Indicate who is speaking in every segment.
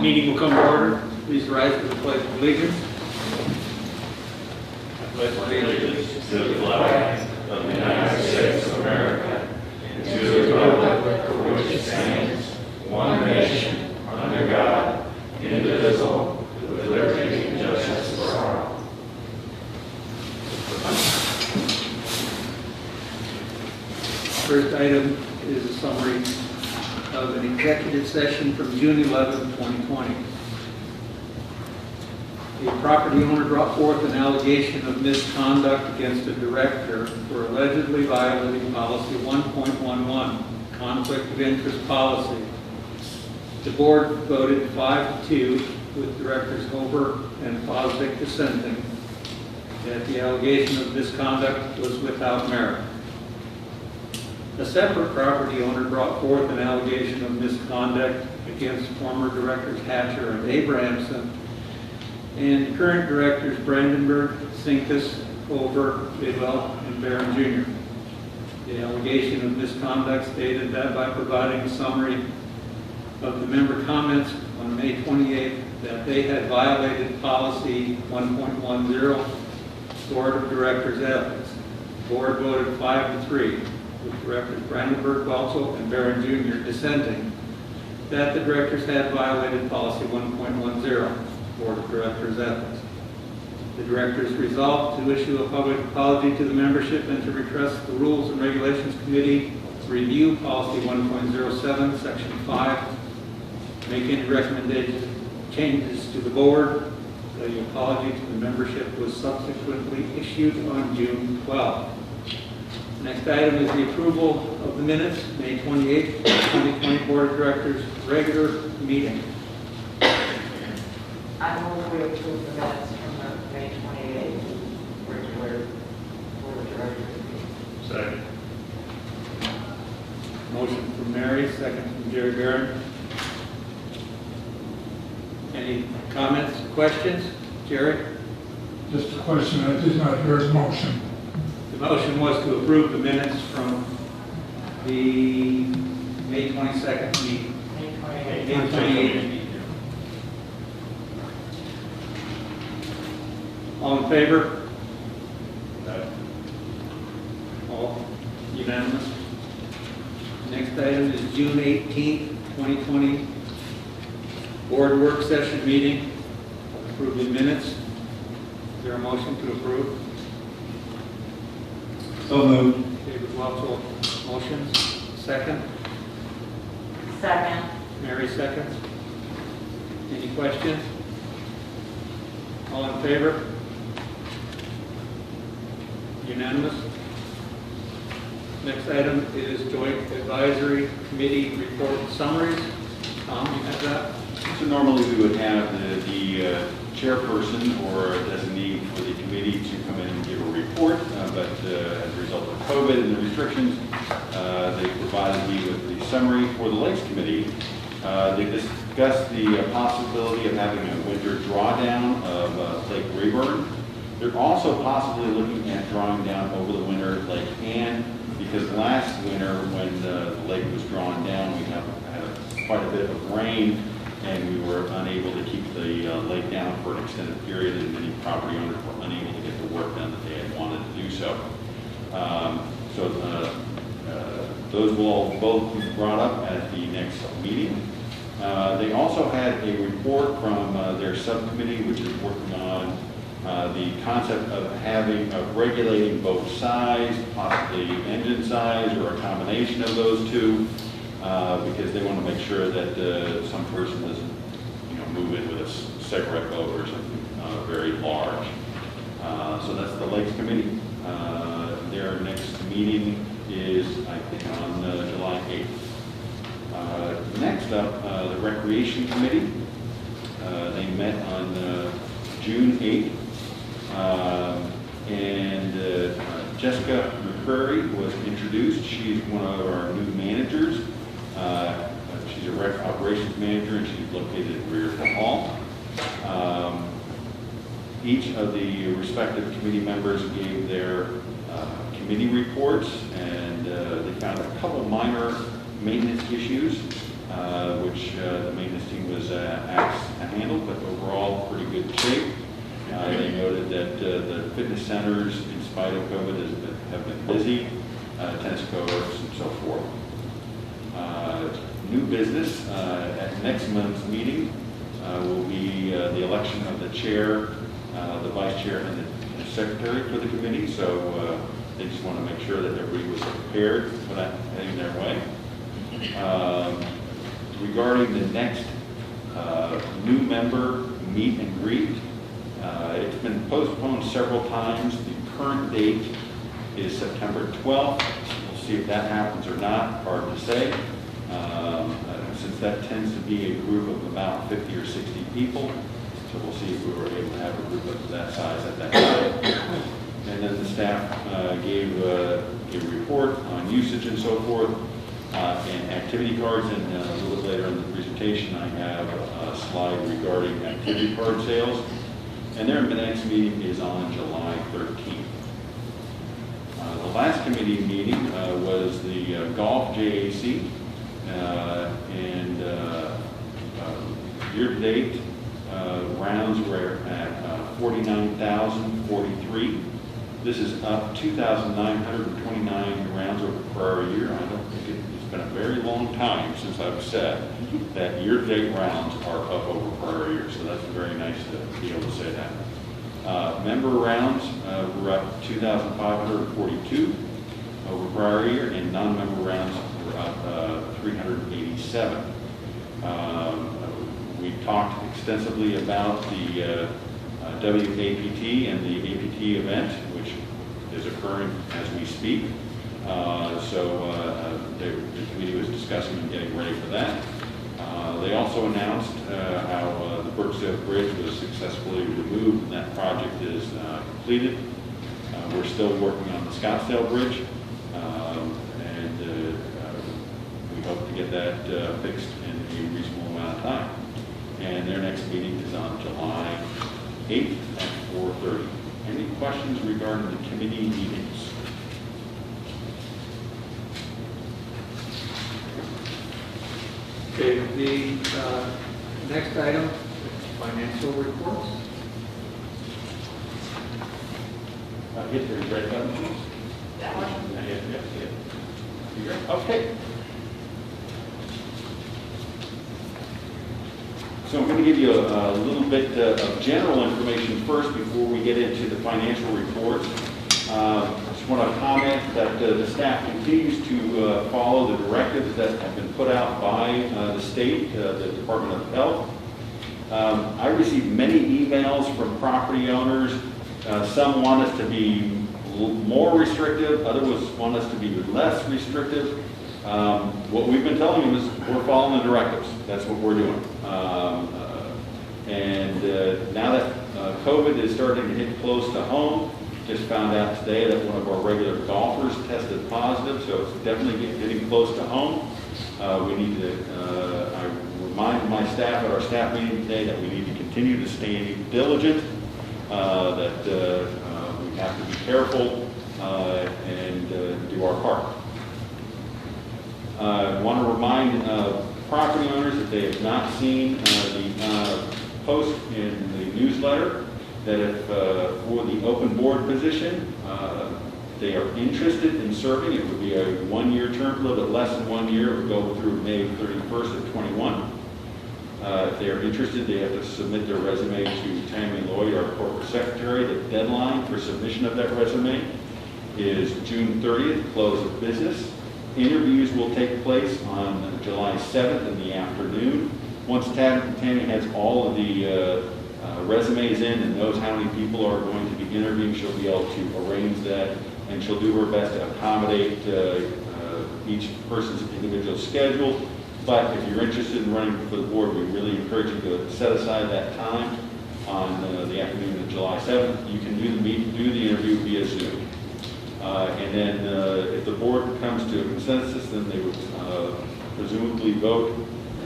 Speaker 1: Meeting will come to order. Please rise for the Pledge of Allegiance. I pledge allegiance to the flag of the United States of America and to the republic for which it stands, one nation, under God, indivisible, with liberty and justice for all. First item is a summary of an executive session from June 11, 2020. A property owner brought forth an allegation of misconduct against a director for allegedly violating policy 1.11, conflict of interest policy. The board voted 5-2 with directors Hover and Fosdick dissenting that the allegation of misconduct was without merit. A separate property owner brought forth an allegation of misconduct against former directors Hatcher and Abrahamson and current directors Brandenburg, Sinkus, Over, Bidwell, and Barron Jr. The allegation of misconduct stated that by providing a summary of the member comments on May 28th that they had violated policy 1.10, Board of Directors ethics. The board voted 5-3. With directors Brandenburg, Balzo, and Barron Jr. dissenting that the directors had violated policy 1.10, Board of Directors ethics. The directors resolved to issue a public apology to the membership and to request the Rules and Regulations Committee review policy 1.07, section 5, make any recommended changes to the board. The apology to the membership was subsequently issued on June 12th. Next item is the approval of the minutes, May 28th, 2020 Board of Directors regular meeting.
Speaker 2: I move we approve the minutes from the May 28th regular Board of Directors meeting.
Speaker 1: Second. Motion from Mary, second from Jerry Barron. Any comments, questions? Jerry?
Speaker 3: Just a question, I did not hear a motion.
Speaker 1: The motion was to approve the minutes from the May 22nd meeting.
Speaker 2: May 28th.
Speaker 1: May 28th meeting. All in favor? All unanimous. Next item is June 18th, 2020, board work session meeting. Approve the minutes. Is there a motion to approve?
Speaker 3: So moved.
Speaker 1: David Welch, motions. Second.
Speaker 2: Second.
Speaker 1: Mary seconds. Any questions? All in favor? Unanimous. Next item is joint advisory committee report summaries. Tom, you have that?
Speaker 4: So normally we would have the chairperson or a designee for the committee to come in and give a report, but as a result of COVID and the restrictions, they provided me with the summary for the Lakes Committee. They discussed the possibility of having a winter drawdown of Lake Rayburn. They're also possibly looking at drawing down over the winter Lake Ann, because last winter when the lake was drawn down, we had quite a bit of rain, and we were unable to keep the lake down for an extended period, and many property owners were unable to get the work done that they had wanted to do so. Those will all both be brought up at the next meeting. They also had a report from their subcommittee, which is working on the concept of regulating both size, possibly engine size, or a combination of those two, because they want to make sure that some person doesn't, move in with a cigarette boat or something very large. So that's the Lakes Committee. Their next meeting is, I think, on July 8th. Next up, the Recreation Committee. They met on June 8th. Jessica McCurry was introduced. She's one of our new managers. She's a rec operations manager, and she's located at Reardon Hall. Each of the respective committee members gave their committee reports, and they found a couple minor maintenance issues. which the maintenance team was asked to handle, but overall pretty good shape. They noted that the fitness centers, in spite of COVID, have been busy, tennis courts and so forth. New business at next month's meeting will be the election of the chair, the vice chair, and the secretary for the committee. So they just want to make sure that everybody was prepared for that heading their way. Regarding the next new member meet and greet, it's been postponed several times. The current date is September 12th. We'll see if that happens or not, hard to say. Since that tends to be a group of about 50 or 60 people, so we'll see if we were able to have a group of that size at that time. And then the staff gave a report on usage and so forth, and activity cards, and a little bit later in the presentation I have a slide regarding activity card sales. And their next meeting is on July 13th. The last committee meeting was the golf JAC, and year-to-date rounds were at 49,043. This is up 2,929 rounds over the prior year. I don't think it's been a very long time since I've said that year-to-date rounds are up over prior year, so that's very nice to be able to say that. Member rounds were up 2,542 over prior year, and non-member rounds were up 387. We talked extensively about the WAPT and the APT event, which is occurring as we speak. The committee was discussing and getting ready for that. They also announced how the Birchdale Bridge was successfully removed and that project is completed. We're still working on the Scottsdale Bridge, and we hope to get that fixed in a reasonable amount of time. And their next meeting is on July 8th at 4:30. Any questions regarding the committee meetings?
Speaker 1: Okay, the next item, financial reports.
Speaker 4: Hit the red button, please.
Speaker 2: That one?
Speaker 4: Yeah. Okay. So I'm going to give you a little bit of general information first before we get into the financial reports. I just want to comment that the staff continues to follow the directives that have been put out by the state, the Department of Health. I received many emails from property owners. Some want us to be more restrictive, others want us to be less restrictive. What we've been telling them is we're following the directives. That's what we're doing. Now that COVID is starting to hit close to home, just found out today that one of our regular golfers tested positive, so it's definitely getting close to home. We need to, I remind my staff at our staff meeting today that we need to continue to stay diligent, that we have to be careful and do our part. I want to remind property owners that they have not seen the post in the newsletter, that if for the open board position, they are interested in serving, it would be a one-year term, a little bit less than 1 year, it would go through May 31st of 21. If they are interested, they have to submit their resume to Tammy Lloyd, our corporate secretary. The deadline for submission of that resume is June 30th, close of business. Interviews will take place on July 7th in the afternoon. Once Tammy has all of the resumes in and knows how many people are going to be interviewing, she'll be able to arrange that, and she'll do her best to accommodate each person's individual schedule. But if you're interested in running for the board, we really encourage you to set aside that time on the afternoon of July 7th. You can do the interview via Zoom. And then if the board comes to a consensus, then they would presumably vote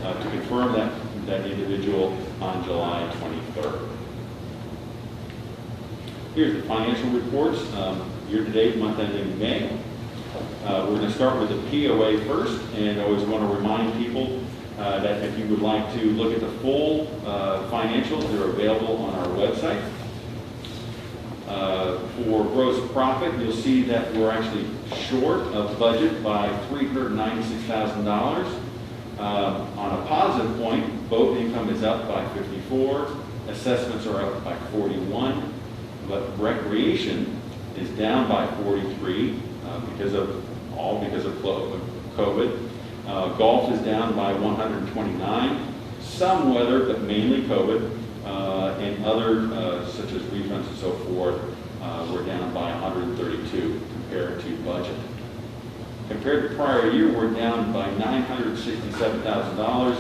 Speaker 4: to confirm that individual on July 23rd. Here's the financial reports, year-to-date, month ending May. We're going to start with the POA first, and I always want to remind people that if you would like to look at the full financials, they're available on our website. For gross profit, you'll see that we're actually short of budget by $396,000. On a positive point, boat income is up by 54, assessments are up by 41, but recreation is down by 43 because of COVID. Golf is down by 129, some weather, but mainly COVID, and other such as refunds and so forth, we're down by 132 compared to budget. Compared to prior year, we're down by $967,000.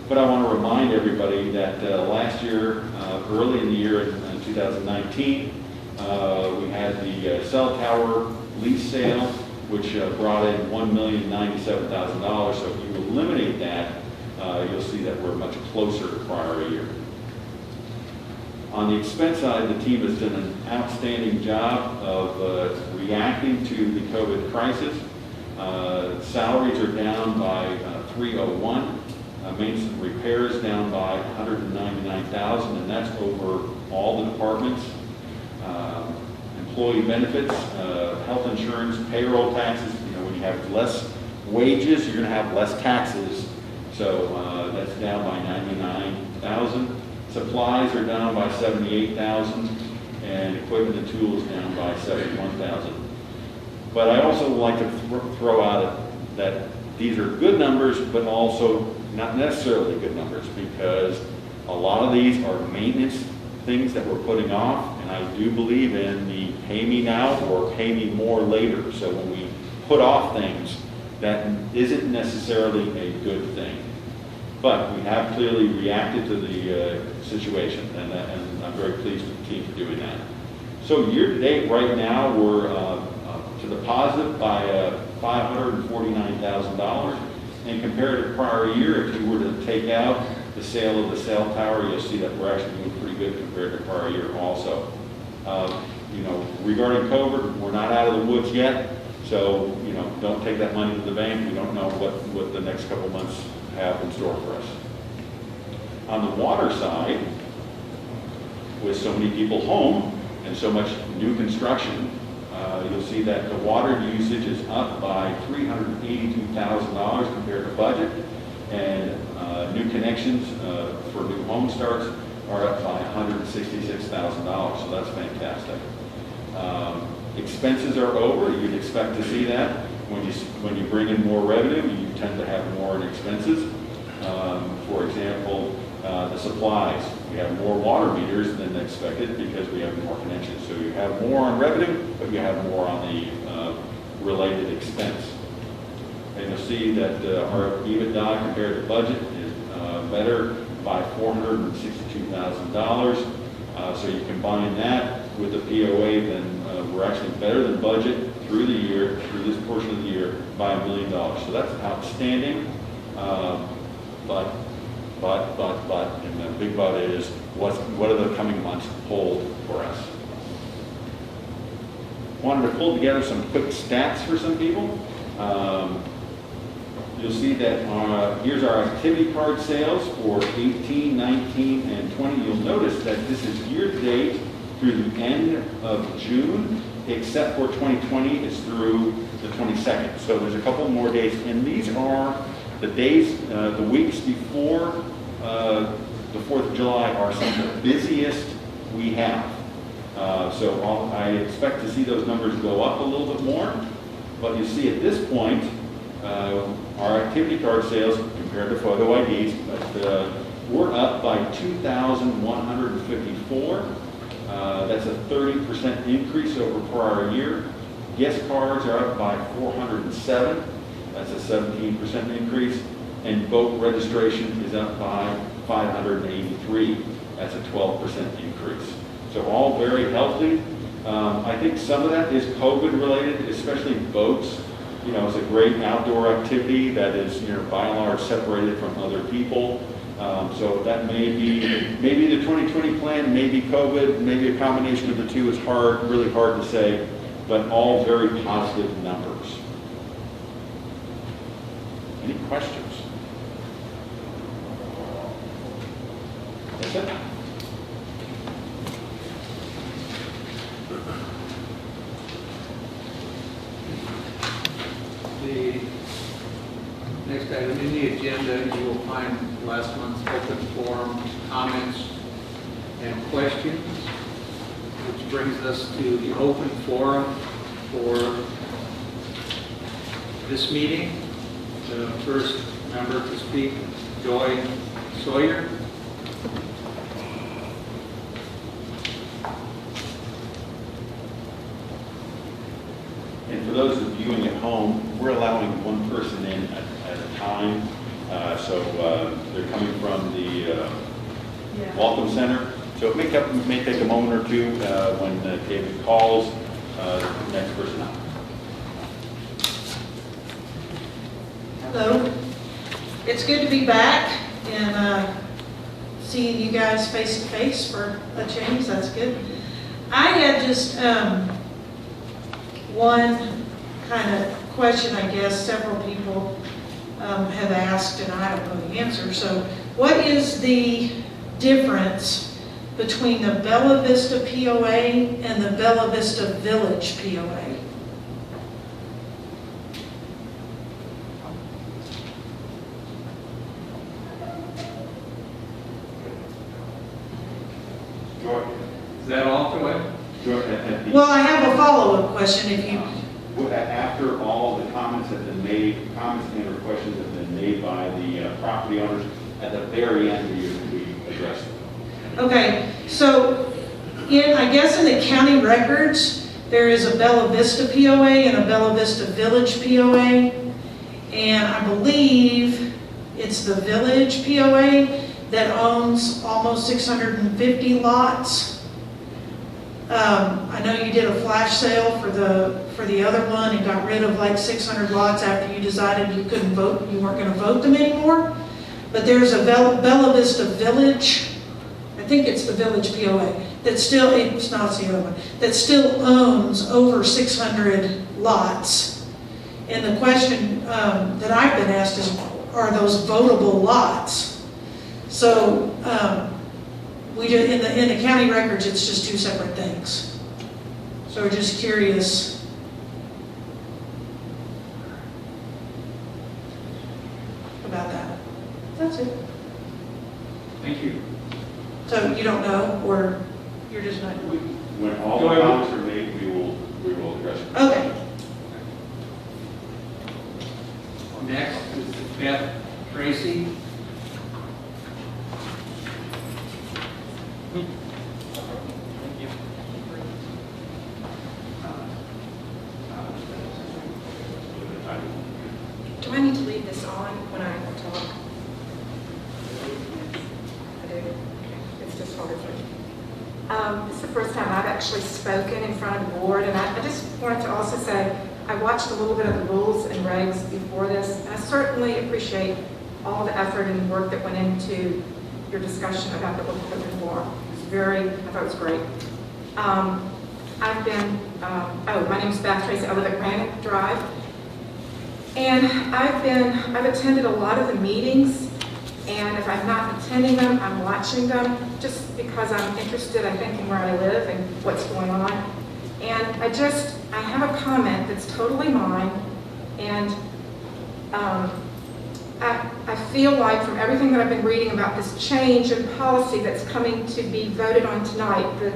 Speaker 4: But I want to remind everybody that last year, early in the year in 2019, we had the cell tower lease sale, which brought in $1,097,000. So if you eliminate that, you'll see that we're much closer to prior year. On the expense side, the team has done an outstanding job of reacting to the COVID crisis. Salaries are down by 301. Maintenance and repairs down by 199,000, and that's over all the departments. Employee benefits, health insurance, payroll taxes. You know, when you have less wages, you're going to have less taxes. So that's down by 99,000. Supplies are down by 78,000, and equipment and tools down by 71,000. But I also would like to throw out that these are good numbers, but also not necessarily good numbers, because a lot of these are maintenance things that we're putting off, and I do believe in the pay me now or pay me more later. So when we put off things, that isn't necessarily a good thing. But we have clearly reacted to the situation, and I'm very pleased with the team for doing that. So year to date, right now, we're to the positive by $549,000. And compared to prior year, if you were to take out the sale of the cell tower, you'll see that we're actually doing pretty good compared to prior year also. You know, regarding COVID, we're not out of the woods yet, so, you know, don't take that money to the bank. We don't know what the next couple months have in store for us. On the water side, with so many people home and so much new construction, you'll see that the water usage is up by $382,000 compared to budget, and new connections for new home starts are up by $166,000, so that's fantastic. Expenses are over. You'd expect to see that. When you bring in more revenue, you tend to have more in expenses. For example, the supplies. We have more water meters than expected because we have more connections. So you have more on revenue, but you have more on the related expense. And you'll see that our EBITDA compared to budget is better by $462,000. So you combine that with the POA, then we're actually better than budget through the year, through this portion of the year, by $1 million. So that's outstanding. But, and the big but is, what are the coming months hold for us? Wanted to pull together some quick stats for some people. You'll see that here's our activity card sales for 18, 19, and 20. You'll notice that this is year-to-date through the end of June, except for 2020 is through the 22nd. So there's a couple more days, and these are the days, the weeks before the 4th of July are some of the busiest we have. So I expect to see those numbers go up a little bit more, but you see at this point, our activity card sales compared to photo IDs, but we're up by 2,154. That's a 30% increase over prior year. Guest cards are up by 407. That's a 17% increase. And boat registration is up by 583. That's a 12% increase. So all very healthy. I think some of that is COVID related, especially boats. You know, it's a great outdoor activity that is, you know, by and large separated from other people. So that may be the 2020 plan, maybe COVID, maybe a combination of the two. Is really hard to say, but all very positive numbers. Any questions? That's it.
Speaker 1: The next item in the agenda, you will find last month's open forum comments and questions, which brings us to the open forum for this meeting. The first member to speak, Joy Sawyer.
Speaker 4: And for those viewing at home, we're allowing one person in at a time. So they're coming from the Welcome Center. So it may take a moment or two when David calls the next person out.
Speaker 5: Hello. It's good to be back and seeing you guys face to face for a change. That's good. I had just one kind of question, I guess, several people have asked and I don't know the answer. So what is the difference between the Bella Vista POA and the Bella Vista Village POA?
Speaker 1: Is that all to it?
Speaker 5: Well, I have a follow-up question if you...
Speaker 4: After all the comments have been made, comments and or questions have been made by the property owners, at the very end we address them.
Speaker 5: Okay, so I guess in the county records, there is a Bella Vista POA and a Bella Vista Village POA. And I believe it's the Village POA that owns almost 650 lots. I know you did a flash sale for the other one and got rid of like 600 lots after you decided you couldn't vote, you weren't going to vote them anymore. But there's a Bella Vista Village, I think it's the Village POA, that still, it's not the other one, that still owns over 600 lots. And the question that I've been asked is, are those votable lots? So in the county records, it's just two separate things. So we're just curious. About that. That's it.
Speaker 1: Thank you.
Speaker 5: So you don't know, or you're just not?
Speaker 4: When all the comments are made, we will address them.
Speaker 5: Okay.
Speaker 1: Next is Beth Tracy.
Speaker 6: Do I need to leave this on when I talk? I do. Okay. It's just hard for me. This is the first time I've actually spoken in front of the board, and I just wanted to also say I watched a little bit of the rules and regs before this, and I certainly appreciate all the effort and work that went into your discussion about the open forum. I thought it was great. My name's Beth Tracy. I live at Granite Drive. And I've attended a lot of the meetings, and if I'm not attending them, I'm watching them just because I'm interested, I think, in where I live and what's going on. And I have a comment that's totally mine, and I feel like from everything that I've been reading about this change in policy that's coming to be voted on tonight, the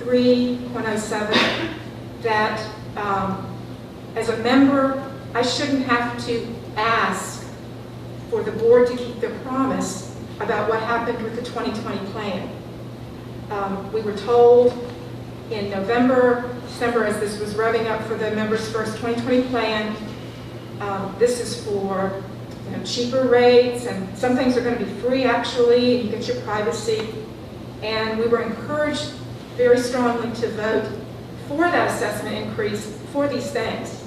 Speaker 6: 3.07, that as a member, I shouldn't have to ask for the board to keep their promise about what happened with the 2020 plan. We were told in November, December, as this was revving up for the members' first 2020 plan, this is for cheaper rates, and some things are going to be free actually, and you get your privacy. And we were encouraged very strongly to vote for that assessment increase for these things.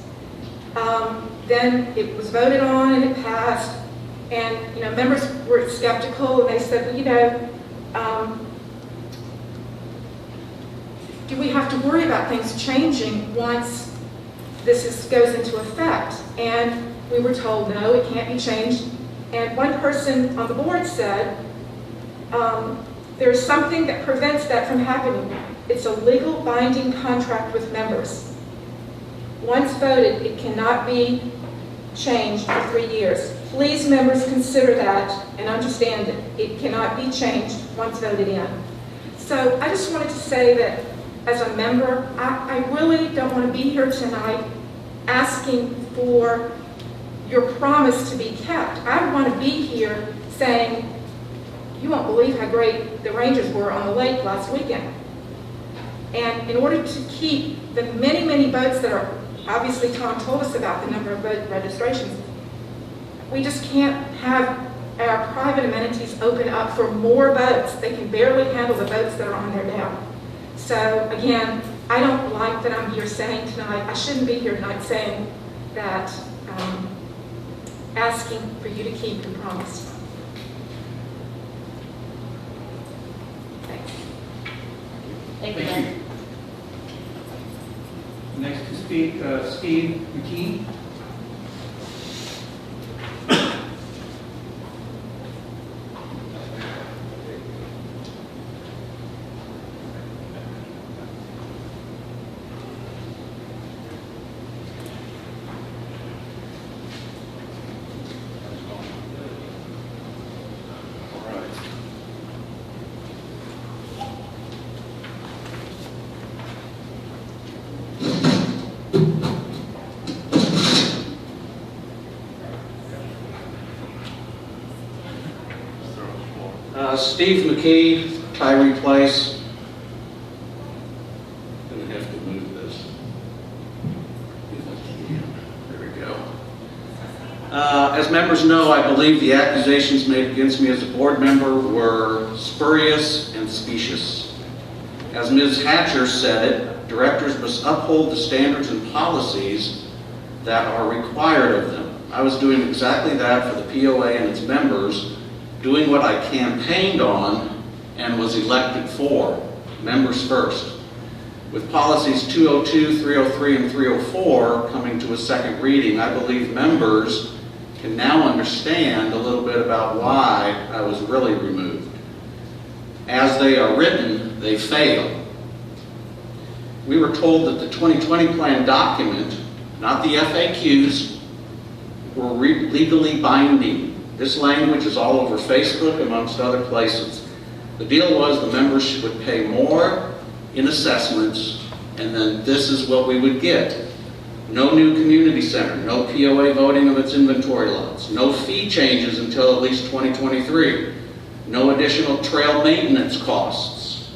Speaker 6: Then it was voted on and it passed, and members were skeptical, and they said, do we have to worry about things changing once this goes into effect? And we were told, no, it can't be changed. And one person on the board said, There's something that prevents that from happening. It's a legal binding contract with members. Once voted, it cannot be changed for 3 years. Please, members, consider that and understand it. It cannot be changed once voted in. So I just wanted to say that as a member, I really don't want to be here tonight asking for your promise to be kept. I want to be here saying, you won't believe how great the Rangers were on the lake last weekend. And in order to keep the many, many boats that are, obviously Tom told us about the number of boat registrations, we just can't have our private amenities open up for more boats. They can barely handle the boats that are on there now. So again, I don't like that I'm here saying tonight, I shouldn't be here tonight saying that, asking for you to keep your promise. Thanks.
Speaker 2: Thank you.
Speaker 1: Thank you. Next to speak, Steve McKee.
Speaker 7: Steve McKee, Tyree Place. Gonna have to move this. There we go. As members know, I believe the accusations made against me as a board member were spurious and specious. As Ms. Hatcher said it, directors must uphold the standards and policies that are required of them. I was doing exactly that for the POA and its members, doing what I campaigned on and was elected for, members first. With policies 202, 303, and 304 coming to a second reading, I believe members can now understand a little bit about why I was really removed. As they are written, they fail. We were told that the 2020 plan document, not the FAQs, were legally binding. This language is all over Facebook, amongst other places. The deal was the members would pay more in assessments, and then this is what we would get. No new community center, no POA voting of its inventory lots, no fee changes until at least 2023, no additional trail maintenance costs.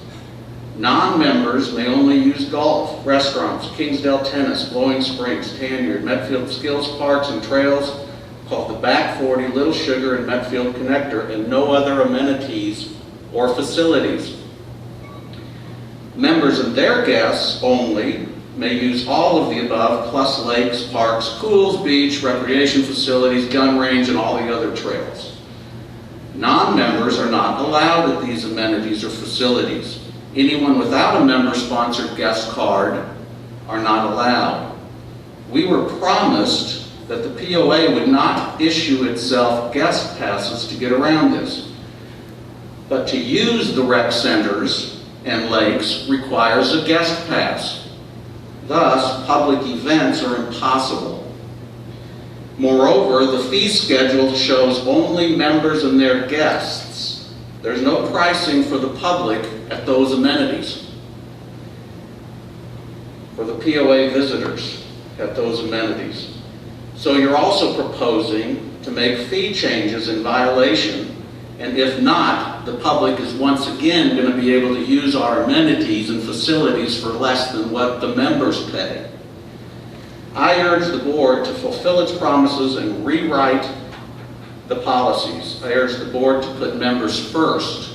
Speaker 7: Non-members may only use golf, restaurants, Kingsdale Tennis, Blowing Springs, Tanyard, Metfield Skills Parks and Trails, called the Back 40, Little Sugar, and Metfield Connector, and no other amenities or facilities. Members and their guests only may use all of the above, plus lakes, parks, pools, beach, recreation facilities, gun range, and all the other trails. Non-members are not allowed at these amenities or facilities. Anyone without a member-sponsored guest card are not allowed. We were promised that the POA would not issue itself guest passes to get around this. But to use the rec centers and lakes requires a guest pass. Thus, public events are impossible. Moreover, the fee schedule shows only members and their guests. There's no pricing for the public at those amenities. For the POA visitors at those amenities. So you're also proposing to make fee changes in violation, and if not, the public is once again going to be able to use our amenities and facilities for less than what the members pay. I urge the board to fulfill its promises and rewrite the policies. I urge the board to put members first.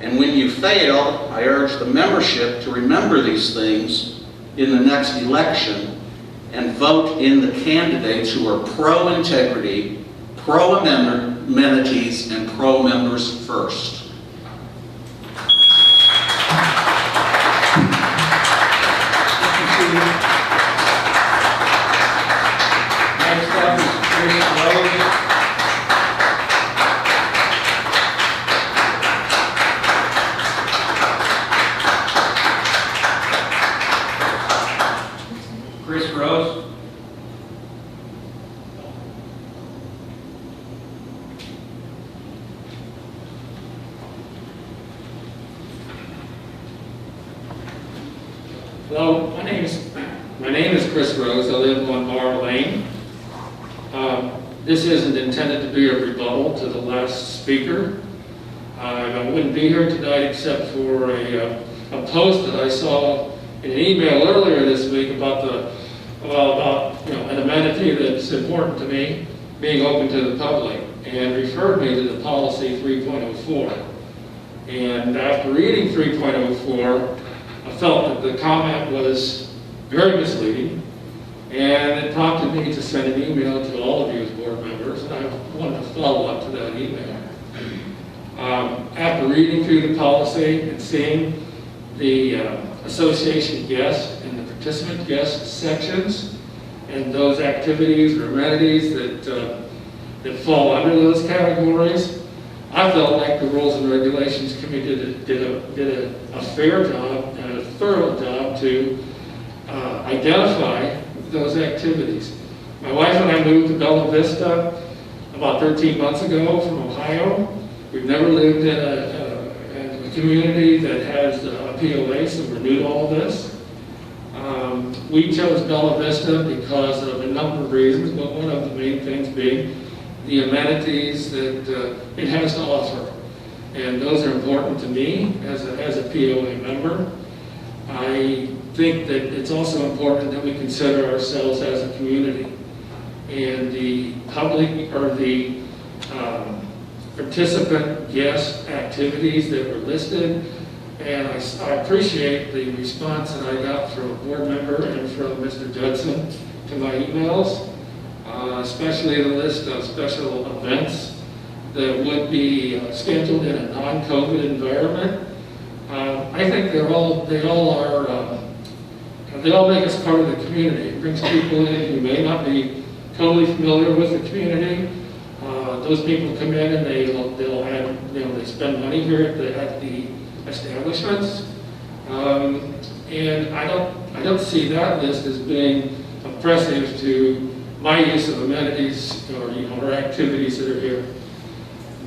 Speaker 7: And when you fail, I urge the membership to remember these things in the next election and vote in the candidates who are pro-integrity, pro-amenities, and pro-members first.
Speaker 1: Next up is Chris Rose. Rose?
Speaker 8: Hello, my name is Chris Rose. I live on Bar Lane. This isn't intended to be a rebuttal to the last speaker. I wouldn't be here tonight except for a post that I saw in an email earlier this week about an amenity that's important to me being open to the public, and referred me to the policy 3.04. And after reading 3.04, I felt that the comment was very misleading, and it prompted me to send an email to all of you as board members, and I wanted to follow up to that email. After reading through the policy and seeing the association guest and the participant guest sections, and those activities or amenities that fall under those categories, I felt like the Rules and Regulations Committee did a fair job and a thorough job to identify those activities. My wife and I moved to Bella Vista about 13 months ago from Ohio. We've never lived in a community that has a POA, so we're new to all this. We chose Bella Vista because of a number of reasons, but one of the main things being the amenities that it has to offer. And those are important to me as a POA member. I think that it's also important that we consider ourselves as a community. And the public or the participant guest activities that were listed, and I appreciate the response that I got from a board member and from Mr. Judson to my emails, especially the list of special events that would be scheduled in a non-COVID environment. I think they all make us part of the community. It brings people in who may not be totally familiar with the community. Those people come in and they spend money here at the establishments, and I don't see that list as being oppressive to my use of amenities or activities that are here.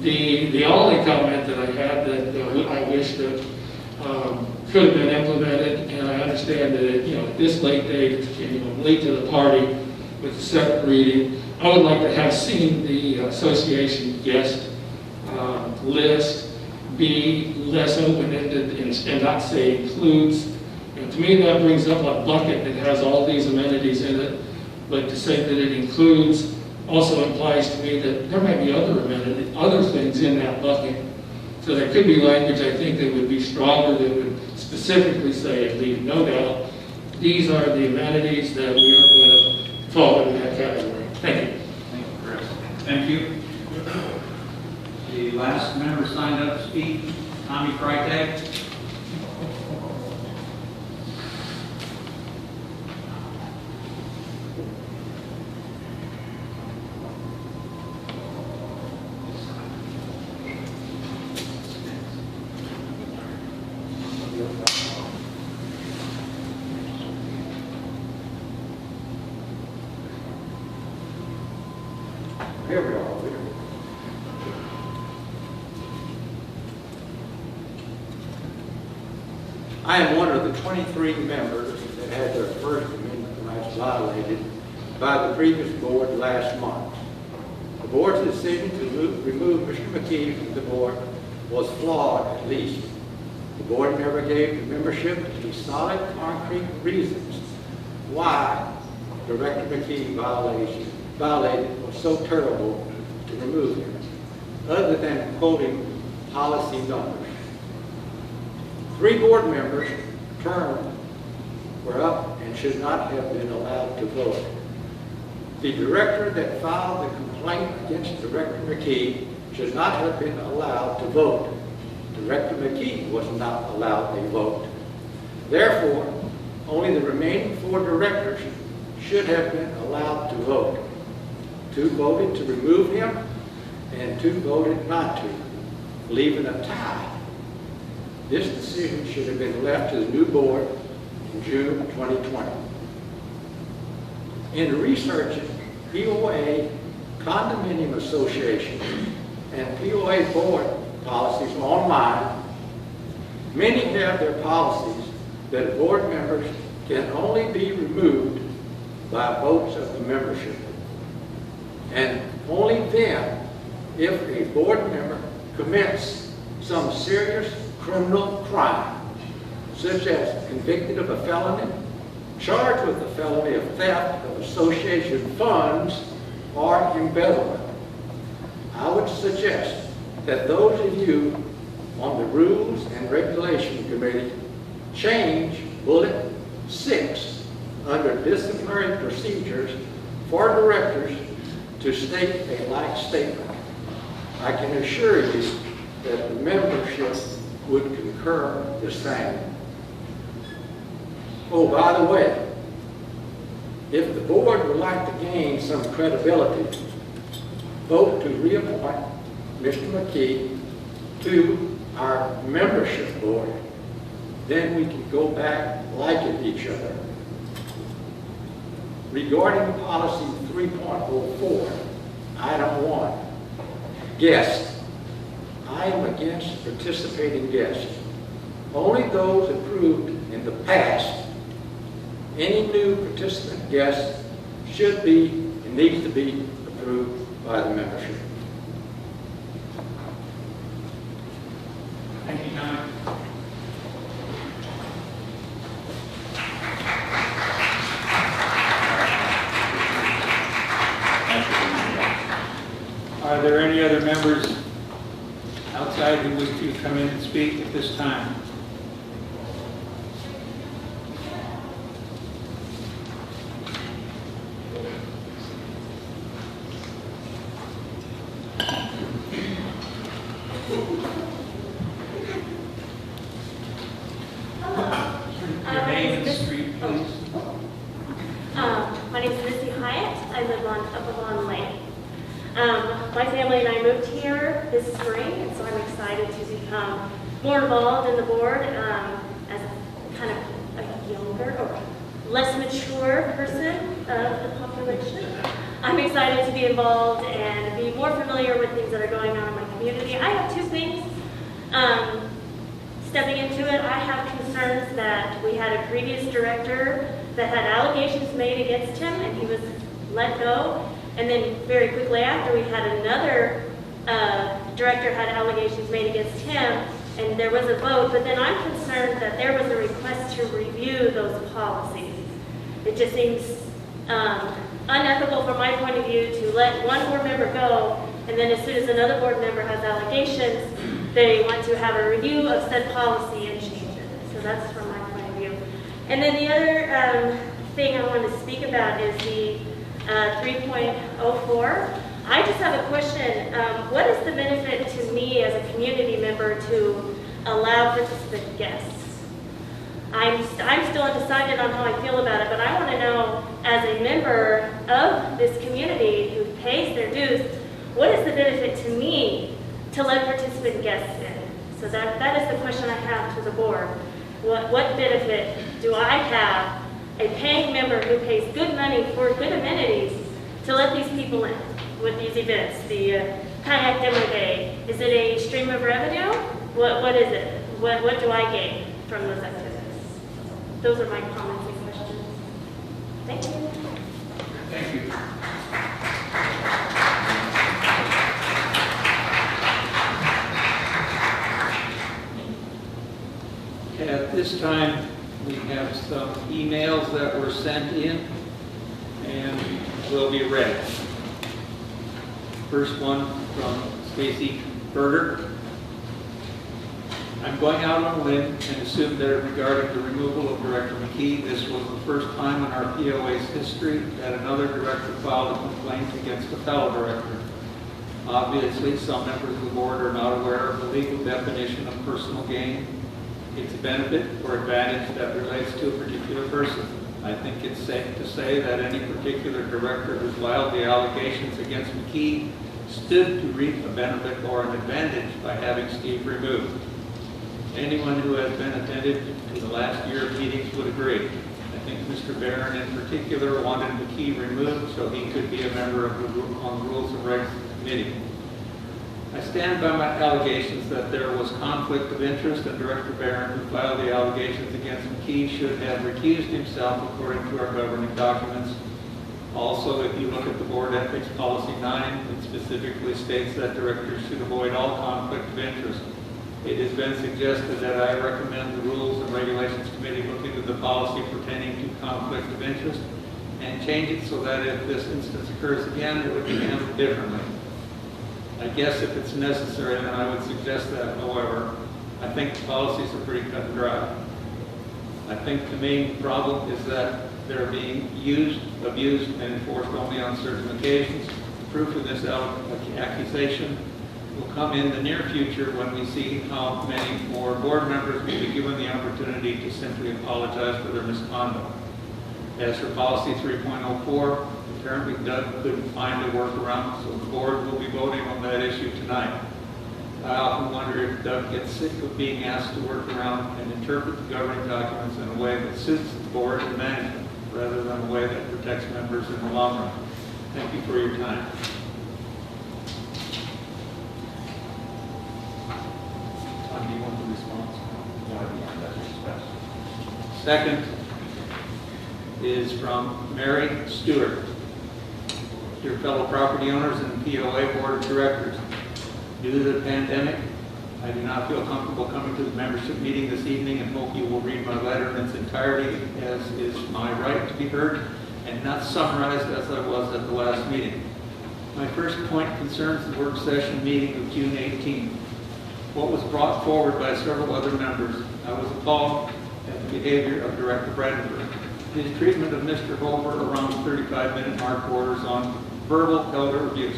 Speaker 8: The only comment that I had that I wish that could have been implemented, and I understand that at this late date, late to the party with the second reading, I would like to have seen the association guest list be less open-ended and not say includes. To me, that brings up a bucket that has all these amenities in it, but to say that it includes also implies to me that there might be other things in that bucket. So there could be language, I think, that would be stronger, that would specifically say, and leave no doubt, these are the amenities that we are going to fall into that category. Thank you.
Speaker 1: Thank you, Chris. Thank you. The last member signed up to speak, Tommy Freitag.
Speaker 9: Here we are. I am one of the 23 members that had their First Amendment rights violated by the previous board last month. The board's decision to remove Mr. McKee from the board was flawed, at least. The board never gave the membership any solid, concrete reasons why Director McKee violated was so terrible to remove him, other than quoting policy numbers. 3 board members' terms were up and should not have been allowed to vote. The director that filed the complaint against Director McKee should not have been allowed to vote. Director McKee was not allowed a vote. Therefore, only the remaining 4 directors should have been allowed to vote. 2 voted to remove him, and 2 voted not to, leaving a tie. This decision should have been left to the new board in June 2020. In researching POA condominium associations and POA board policies online, many have their policies that board members can only be removed by votes of the membership. And only then if a board member commits some serious criminal crime, such as convicted of a felony, charged with a felony of theft of association funds, or embezzlement. I would suggest that those of you on the Rules and Regulation Committee change bullet 6 under disciplinary procedures for directors to state a like statement. I can assure you that the membership would concur the same. Oh, by the way, if the board would like to gain some credibility, vote to reappoint Mr. McKee to our membership board. Then we can go back liking each other. Regarding policy 3.04, item 1, guests. I am against participating guests. Only those approved in the past. Any new participant guest should be and needs to be approved by the membership.
Speaker 1: Thank you, John. Are there any other members outside who wish to come in and speak at this time? Your name and street, please.
Speaker 10: My name is Missy Hyatt. I live on Upavon Lane. My family and I moved here this spring, and so I'm excited to become more involved in the board as a kind of a younger or less mature person of the population. I'm excited to be involved and be more familiar with things that are going on in my community. I have 2 things. Stepping into it, I have concerns that we had a previous director that had allegations made against him, and he was let go. And then very quickly after, we had another director had allegations made against him, and there was a vote. But then I'm concerned that there was a request to review those policies. It just seems unethical from my point of view to let one board member go, and then as soon as another board member has allegations, they want to have a review of said policy and change it. So that's from my point of view. And then the other thing I want to speak about is the 3.04. I just have a question. What is the benefit to me as a community member to allow participant guests? I'm still undecided on how I feel about it, but I want to know, as a member of this community who pays their dues, what is the benefit to me to let participant guests in? So that is the question I have to the board. What benefit do I have, a paying member who pays good money for good amenities, to let these people in with these events? The kayak demo day, is it a stream of revenue? What is it? What do I gain from those activities? Those are my comments and questions. Thank you.
Speaker 1: Thank you. At this time, we have some emails that were sent in and will be read. First one from Stacy Berger. I'm going out on a limb and assume that regarding the removal of Director McKee, this was the first time in our POA's history that another director filed a complaint against a fellow director. Obviously, some members of the board are not aware of the legal definition of personal gain. It's a benefit or advantage that relates to a particular person. I think it's safe to say that any particular director who's filed the allegations against McKee stood to reap a benefit or an advantage by having Steve removed. Anyone who has been attentive to the last year of meetings would agree. I think Mr. Barron in particular wanted McKee removed so he could be a member of on the Rules and Regs Committee. I stand by my allegations that there was conflict of interest, and Director Barron, who filed the allegations against McKee, should have recused himself according to our governing documents. Also, if you look at the Board Ethics Policy 9, it specifically states that directors should avoid all conflict of interest. It has been suggested that I recommend the Rules and Regulations Committee look into the policy pertaining to conflict of interest and change it so that if this instance occurs again, it would be handled differently. I guess if it's necessary, then I would suggest that. However, I think the policies are pretty cut and dry. I think the main problem is that they're being used, abused, and enforced only on certain occasions. Proof of this accusation will come in the near future when we see how many more board members will be given the opportunity to simply apologize for their misconduct. As for Policy 3.04, apparently Doug couldn't find a workaround, so the board will be voting on that issue tonight. I often wonder if Doug gets sick of being asked to work around and interpret the governing documents in a way that suits the board and management, rather than a way that protects members in the long run. Thank you for your time. Tom, do you want the response? Second is from Mary Stewart. Dear fellow property owners and POA Board of Directors, due to the pandemic, I do not feel comfortable coming to the membership meeting this evening and hope you will read my letter in its entirety, as is my right to be heard, and not summarized as I was at the last meeting. My first point concerns the work session meeting of June 18th. What was brought forward by several other members, I was appalled at the behavior of Director Brandenburg. His treatment of Mr. Holber around the 35-minute mark borders on verbal elder abuse.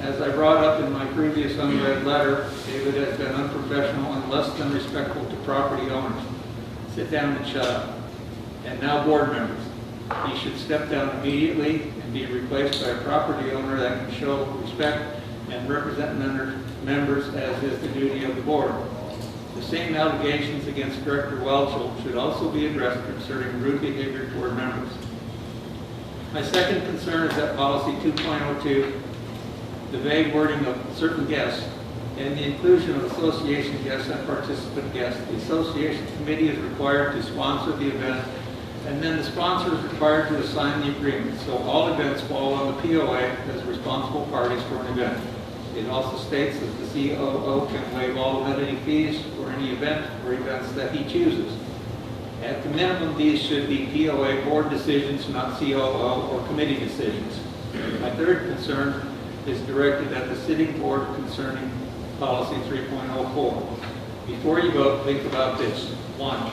Speaker 1: As I brought up in my previous unread letter, David has been unprofessional and less than respectful to property owners. Sit down and shut up. And now board members. He should step down immediately and be replaced by a property owner that can show respect and represent members as is the duty of the board. The same allegations against Director Welchel should also be addressed concerning rude behavior toward members. My second concern is that Policy 2.02, the vague wording of certain guests, and the inclusion of association guests and participant guests. The association committee is required to sponsor the event, and then the sponsor is required to assign the agreement. So all events fall on the POA as responsible parties for an event. It also states that the COO can waive all amenity fees for any event or events that he chooses. At the minimum, these should be POA board decisions, not COO or committee decisions. My third concern is directed at the sitting board concerning Policy 3.04. Before you vote, think about this. 1,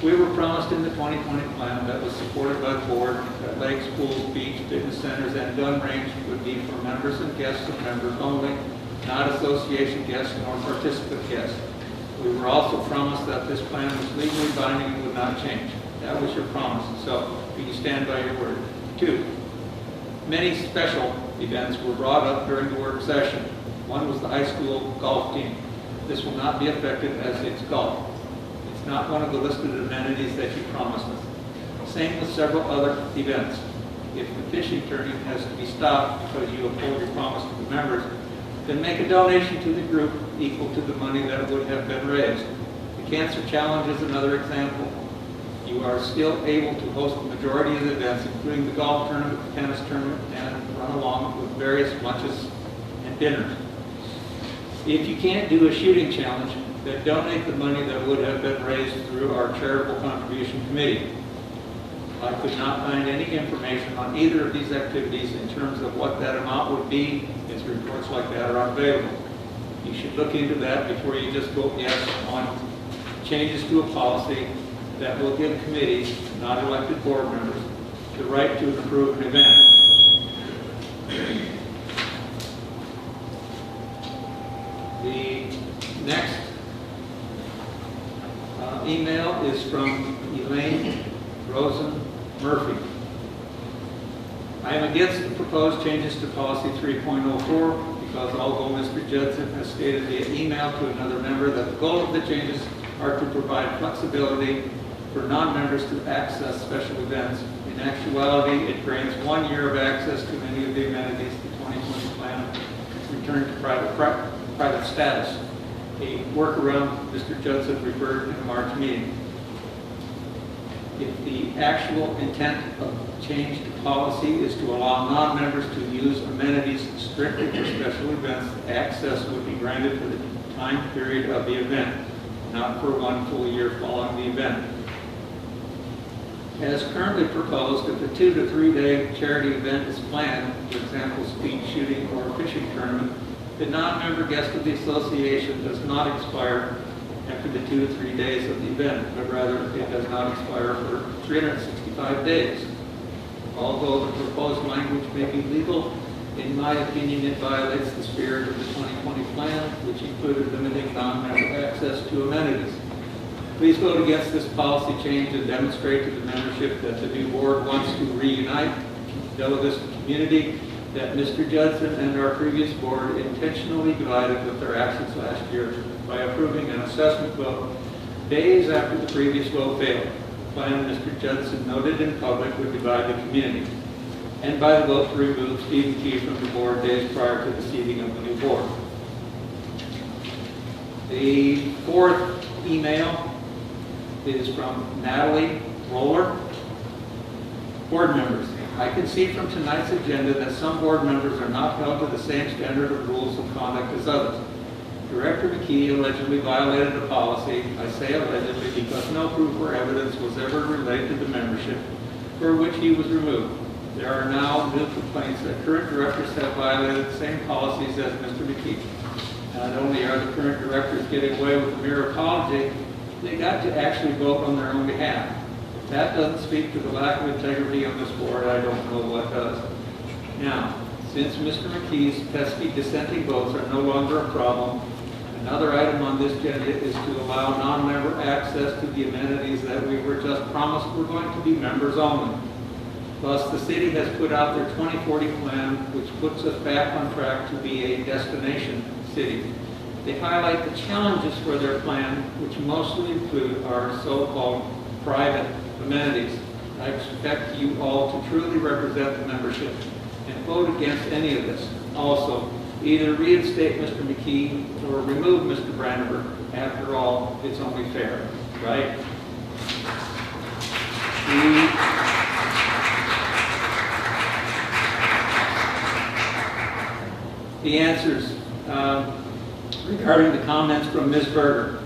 Speaker 1: we were promised in the 2020 plan that was supported by the board that lakes, pools, beach, fitness centers, and gun range would be for members and guests of members only, not association guests nor participant guests. We were also promised that this plan was legally binding and would not change. That was your promise, so do you stand by your word? 2, many special events were brought up during the work session. One was the high school golf team. This will not be affected as it's golf. It's not one of the listed amenities that you promised us. Same with several other events. If the fishing tourney has to be stopped because you uphold your promise to the members, then make a donation to the group equal to the money that would have been raised. The cancer challenge is another example. You are still able to host the majority of the events, including the golf tournament, the tennis tournament, and run along with various lunches and dinners. If you can't do a shooting challenge, then donate the money that would have been raised through our charitable contribution committee. I could not find any information on either of these activities in terms of what that amount would be, as reports like that are unavailable. You should look into that before you just vote yes on changes to a policy that will give committees, not elected board members, the right to approve an event. The next email is from Elaine Rosen Murphy. I am against the proposed changes to Policy 3.04 because although Mr. Judson has stated via email to another member that the goal of the changes are to provide flexibility for non-members to access special events. In actuality, it grants 1 year of access to any of the amenities the 2020 plan returned to private status, a workaround Mr. Judson referred in the March meeting. If the actual intent of change to policy is to allow non-members to use amenities strictly for special events, access would be granted for the time period of the event, not for 1 full year following the event. As currently proposed, if a 2 to 3 day charity event is planned, for example, speed shooting or a fishing tournament, the non-member guest of the association does not expire after the 2 to 3 days of the event, but rather it does not expire for 365 days. Although the proposed language may be legal, in my opinion, it violates the spirit of the 2020 plan, which included limiting non-member access to amenities. Please vote against this policy change and demonstrate to the membership that the new board wants to reunite the Bella Vista community, that Mr. Judson and our previous board intentionally divided with their actions last year by approving an assessment vote days after the previous vote failed. The plan Mr. Judson noted in public would divide the community, and by the vote to remove Stephen Key from the board days prior to the seating of the new board. The fourth email is from Natalie Roller. Board members, I can see from tonight's agenda that some board members are not held to the same standard of rules of conduct as others. Director McKee allegedly violated a policy. I say allegedly because no proof or evidence was ever relayed to the membership for which he was removed. There are now new complaints that current directors have violated the same policies as Mr. McKee. Not only are the current directors getting away with a mere apology, they got to actually vote on their own behalf. If that doesn't speak to the lack of integrity on this board, I don't know what does. Now, since Mr. McKee's pesky dissenting votes are no longer a problem, another item on this agenda is to allow non-member access to the amenities that we were just promised were going to be members only. Plus, the city has put out their 2040 plan, which puts us back on track to be a destination city. They highlight the challenges for their plan, which mostly include our so-called private amenities. I expect you all to truly represent the membership and vote against any of this. Also, either reinstate Mr. McKee or remove Mr. Brandenburg. After all, it's only fair, right? The answers regarding the comments from Ms. Berger.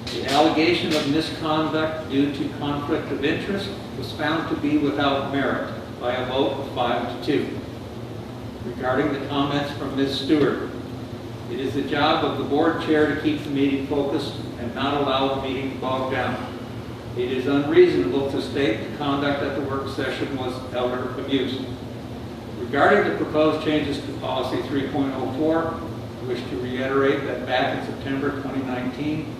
Speaker 1: The allegation of misconduct due to conflict of interest was found to be without merit by a vote of 5-2. Regarding the comments from Ms. Stewart, it is the job of the board chair to keep the meeting focused and not allow the meeting to bog down. It is unreasonable to state the conduct at the work session was elder abuse. Regarding the proposed changes to policy 3.04, I wish to reiterate that back in September 2019,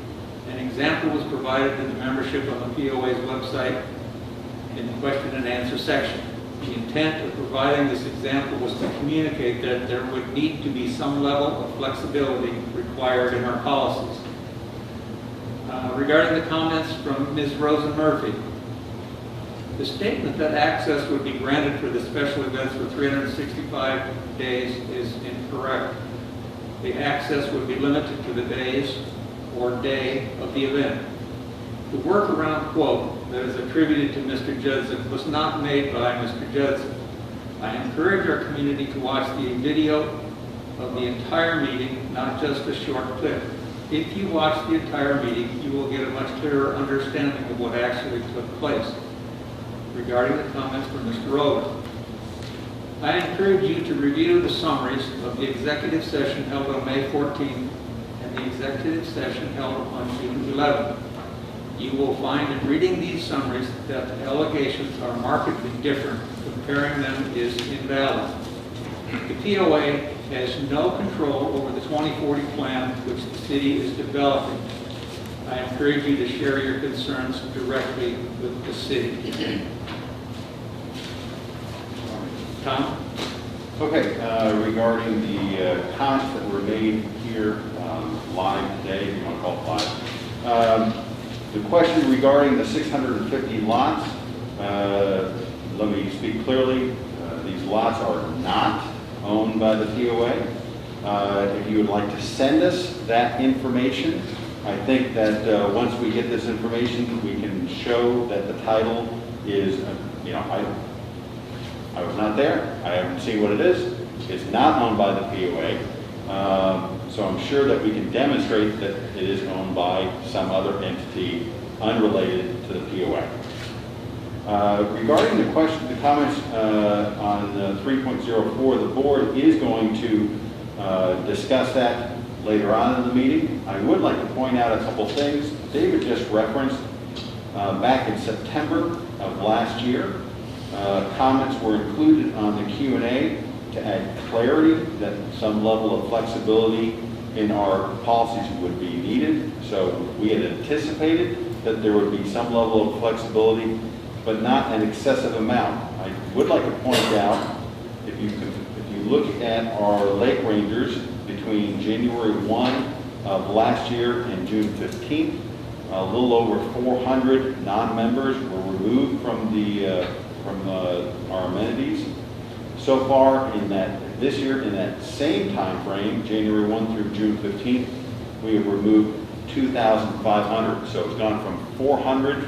Speaker 1: an example was provided to the membership on the POA's website in the question and answer section. The intent of providing this example was to communicate that there would need to be some level of flexibility required in our policies. Regarding the comments from Ms. Rosa Murphy, the statement that access would be granted for the special events for 365 days is incorrect. The access would be limited to the days or day of the event. The workaround quote that is attributed to Mr. Judson was not made by Mr. Judson. I encourage our community to watch the video of the entire meeting, not just a short clip. If you watch the entire meeting, you will get a much clearer understanding of what actually took place. Regarding the comments from Mr. Rowland, I encourage you to review the summaries of the executive session held on May 14th and the executive session held on June 11th. You will find in reading these summaries that the allegations are markedly different. Comparing them is invalid. The POA has no control over the 2040 plan which the city is developing. I encourage you to share your concerns directly with the city. Tom?
Speaker 4: Okay, regarding the comments that were made here live today, if you want to call it live, The question regarding the 650 lots, let me speak clearly. These lots are not owned by the POA. If you would like to send us that information, I think that once we get this information, we can show that the title is, I was not there. I haven't seen what it is. It's not owned by the POA. So I'm sure that we can demonstrate that it is owned by some other entity unrelated to the POA. Regarding the comments on 3.04, the board is going to discuss that later on in the meeting. I would like to point out a couple things. David just referenced back in September of last year, comments were included on the Q&A to add clarity that some level of flexibility in our policies would be needed. So we had anticipated that there would be some level of flexibility, but not an excessive amount. I would like to point out, if you look at our lake rangers between January 1 of last year and June 15th, a little over 400 non-members were removed from our amenities. So far this year, in that same time frame, January 1 through June 15th, we have removed 2,500. So it's gone from 400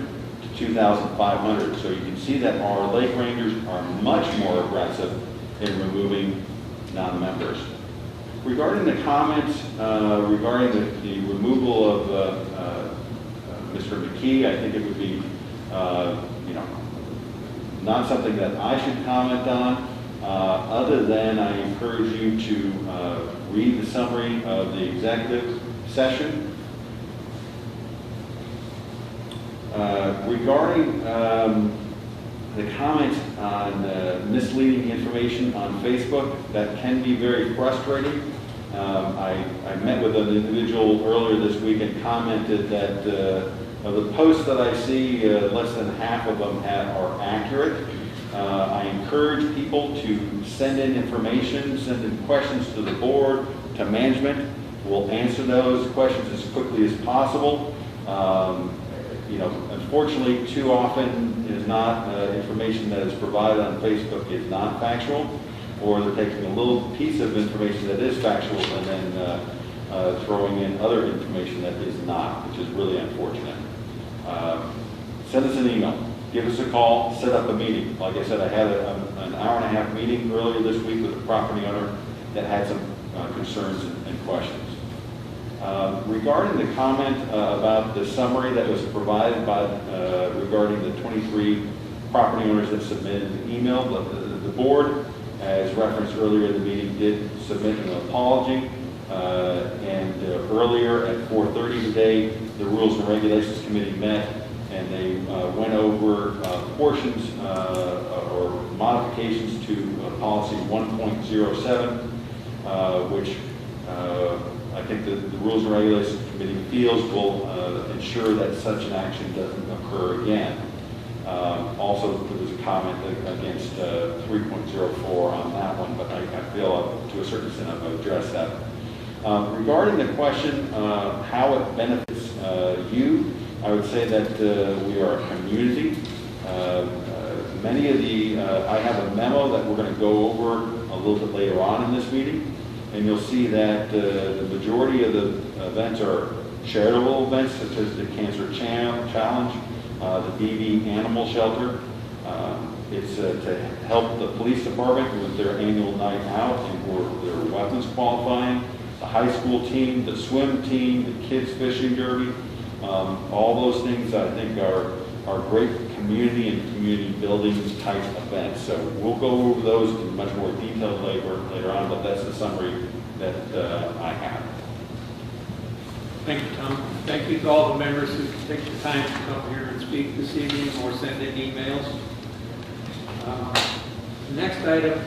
Speaker 4: to 2,500. So you can see that our lake rangers are much more aggressive in removing non-members. Regarding the comments regarding the removal of Mr. McKee, I think it would be not something that I should comment on, other than I encourage you to read the summary of the executive session. Regarding the comments on misleading information on Facebook, that can be very frustrating. I met with an individual earlier this week and commented that of the posts that I see, less than half of them are accurate. I encourage people to send in information, send in questions to the board, to management. We'll answer those questions as quickly as possible. Unfortunately, too often is not information that is provided on Facebook is not factual, or they're taking a little piece of information that is factual and then throwing in other information that is not, which is really unfortunate. Send us an email, give us a call, set up a meeting. Like I said, I had an hour-and-a-half meeting earlier this week with a property owner that had some concerns and questions. Regarding the comment about the summary that was provided by regarding the 23 property owners that submitted an email, the board, as referenced earlier in the meeting, did submit an apology. And earlier at 4:30 today, the Rules and Regulations Committee met and they went over portions or modifications to policy 1.07, which I think the Rules and Regulations Committee feels will ensure that such an action doesn't occur again. Also, there was a comment against 3.04 on that one, but I feel to a certain extent I've addressed that. Regarding the question how it benefits you, I would say that we are a community. Many of I have a memo that we're going to go over a little bit later on in this meeting, and you'll see that the majority of the events are charitable events, such as the Cancer Challenge, the BB Animal Shelter. It's to help the police department with their annual night out and for their weapons qualifying, the high school team, the swim team, the kids fishing derby. All those things I think are great community and community building type events. So we'll go over those in much more detail later on, but that's the summary that I have.
Speaker 1: Thank you, Tom. Thank you to all the members who take the time to come here and speak this evening or send in emails. The next item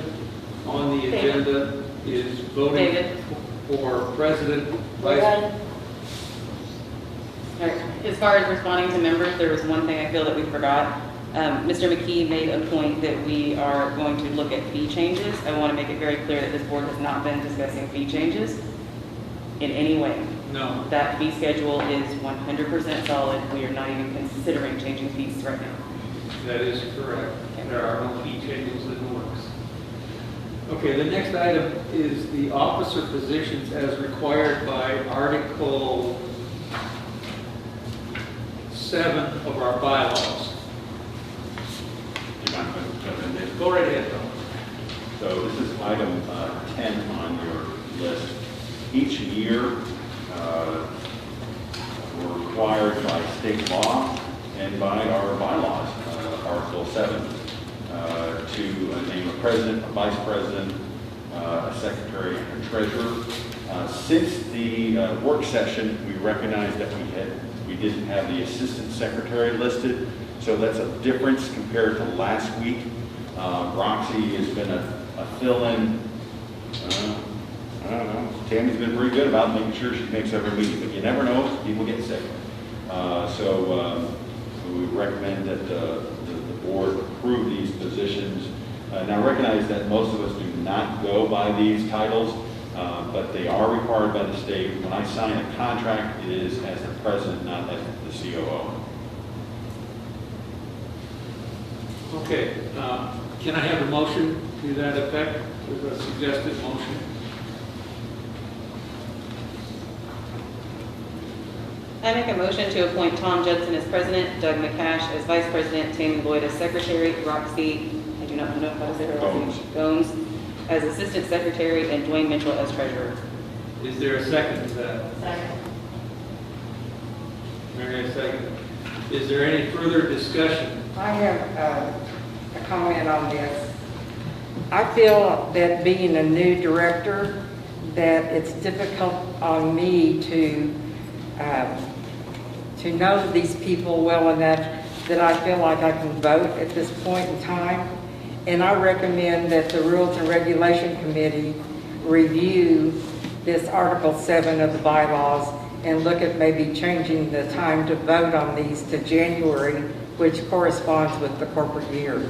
Speaker 1: on the agenda is voting for president, vice.
Speaker 11: As far as responding to members, there was one thing I feel that we forgot. Mr. McKee made a point that we are going to look at fee changes. I want to make it very clear that this board has not been discussing fee changes in any way.
Speaker 1: No.
Speaker 11: That fee schedule is 100% solid. We are not even considering changing fees right now.
Speaker 1: That is correct. There are no fee changes in the works. Okay, the next item is the officer positions as required by Article 7 of our bylaws.
Speaker 4: Do you mind if I jump in there?
Speaker 1: Go right ahead, Tom.
Speaker 4: So this is item 10 on your list. Each year, we're required by state law and by our bylaws, Article 7, to name a president, a vice president, a secretary, and a treasurer. Since the work session, we recognized that we didn't have the assistant secretary listed, so that's a difference compared to last week. Roxy has been a fill-in. I don't know. Tammy's been pretty good about making sure she makes every meeting, but you never know, people get sick. So we recommend that the board approve these positions. Now recognize that most of us do not go by these titles, but they are required by the state. When I sign a contract, it is as the president, not as the COO.
Speaker 1: Okay, can I have a motion to that effect, with a suggested motion?
Speaker 11: I make a motion to appoint Tom Judson as president, Doug McCash as vice president, Tammy Lloyd as secretary, Roxy, I do not know if I was there. Gomes as assistant secretary, and Dwayne Mitchell as treasurer.
Speaker 1: Is there a second to that?
Speaker 2: Second.
Speaker 1: Mary, a second. Is there any further discussion?
Speaker 2: I have a comment on this. I feel that being a new director, that it's difficult on me to know these people well enough that I feel like I can vote at this point in time. And I recommend that the Rules and Regulation Committee review this Article 7 of the bylaws and look at maybe changing the time to vote on these to January, which corresponds with the corporate year.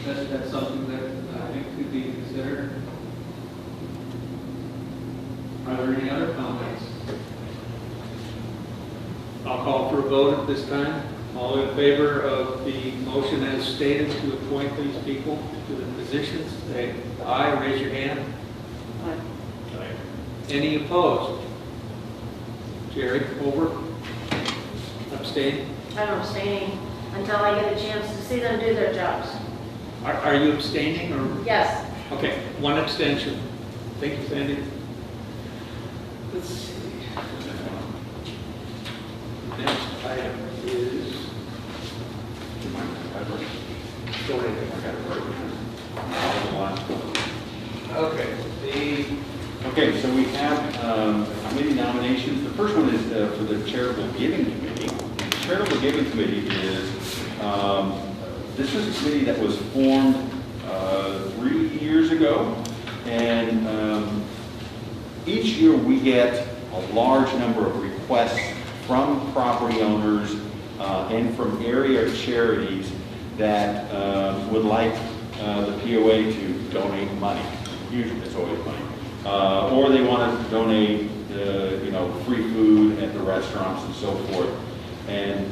Speaker 1: That's something that I think could be considered. Are there any other comments? I'll call for a vote at this time. All in favor of the motion as stated to appoint these people to the positions, say aye, raise your hand.
Speaker 11: Aye.
Speaker 1: Any opposed? Jerry, over? Abstain?
Speaker 10: I'm abstaining until I get a chance to see them do their jobs.
Speaker 1: Are you abstaining or?
Speaker 10: Yes.
Speaker 1: Okay, one abstention. Thank you, Sandy. Let's see. Next item is. Go ahead.
Speaker 4: Okay, so we have committee nominations. The first one is for the Charitable Giving Committee. The Charitable Giving Committee is, this is a committee that was formed 3 years ago, and each year we get a large number of requests from property owners and from area charities that would like the POA to donate money. Usually it's always money. Or they want to donate, free food at the restaurants and so forth. And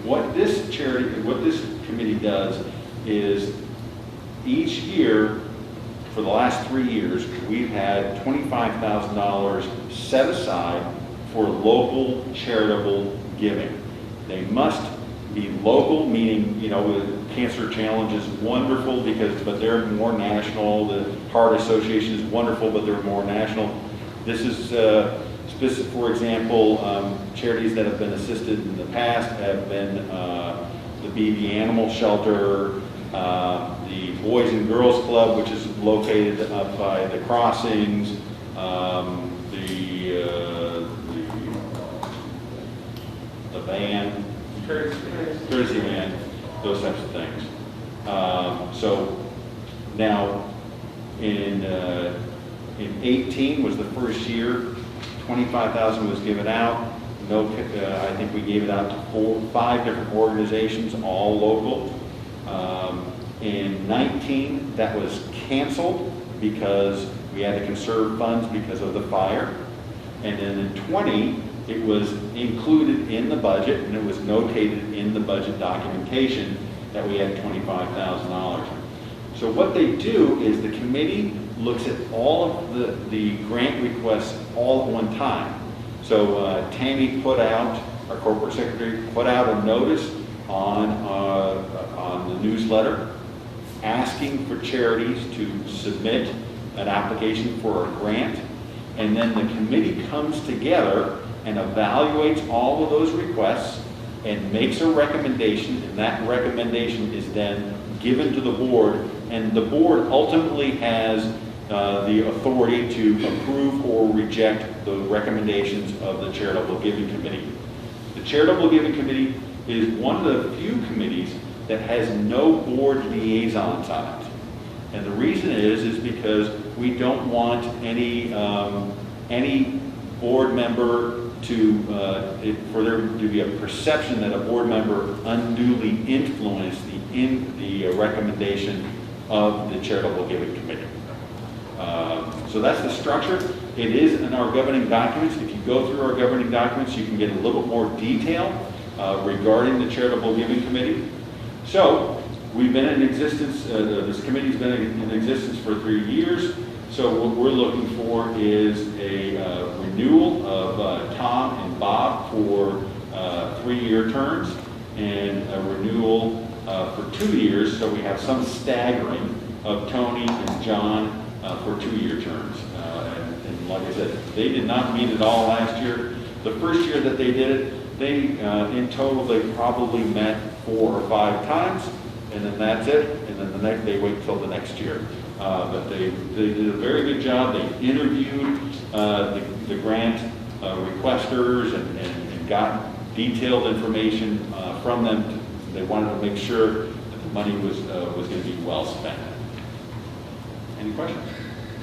Speaker 4: what this committee does is each year, for the last 3 years, we've had $25,000 set aside for local charitable giving. They must be local, meaning, Cancer Challenge is wonderful but they're more national. The Heart Association is wonderful, but they're more national. This is specific, for example, charities that have been assisted in the past have been the BB Animal Shelter, the Boys and Girls Club, which is located up by the crossings, the van, courtesy van, those types of things. So now in 18 was the first year, 25,000 was given out. I think we gave it out to 5 different organizations, all local. In 19, that was canceled because we had to conserve funds because of the fire. And then in 20, it was included in the budget, and it was notated in the budget documentation that we had $25,000. So what they do is the committee looks at all of the grant requests all at one time. So Tammy put out, our corporate secretary, put out a notice on the newsletter asking for charities to submit an application for a grant. And then the committee comes together and evaluates all of those requests and makes a recommendation, and that recommendation is then given to the board, and the board ultimately has the authority to approve or reject the recommendations of the Charitable Giving Committee. The Charitable Giving Committee is one of the few committees that has no board liaisons on it. And the reason is because we don't want any board member for there to be a perception that a board member unduly influenced the recommendation of the Charitable Giving Committee. So that's the structure. It is in our governing documents. If you go through our governing documents, you can get a little more detail regarding the Charitable Giving Committee. So we've been in existence, this committee's been in existence for 3 years. So what we're looking for is a renewal of Tom and Bob for 3-year terms, and a renewal for 2 years, so we have some staggering of Tony and John for 2-year terms. And like I said, they did not meet at all last year. The first year that they did it, they in total they probably met 4 or 5 times, and then that's it. And then they wait till the next year. But they did a very good job. They interviewed the grant requesters and got detailed information from them. They wanted to make sure that the money was going to be well spent. Any questions?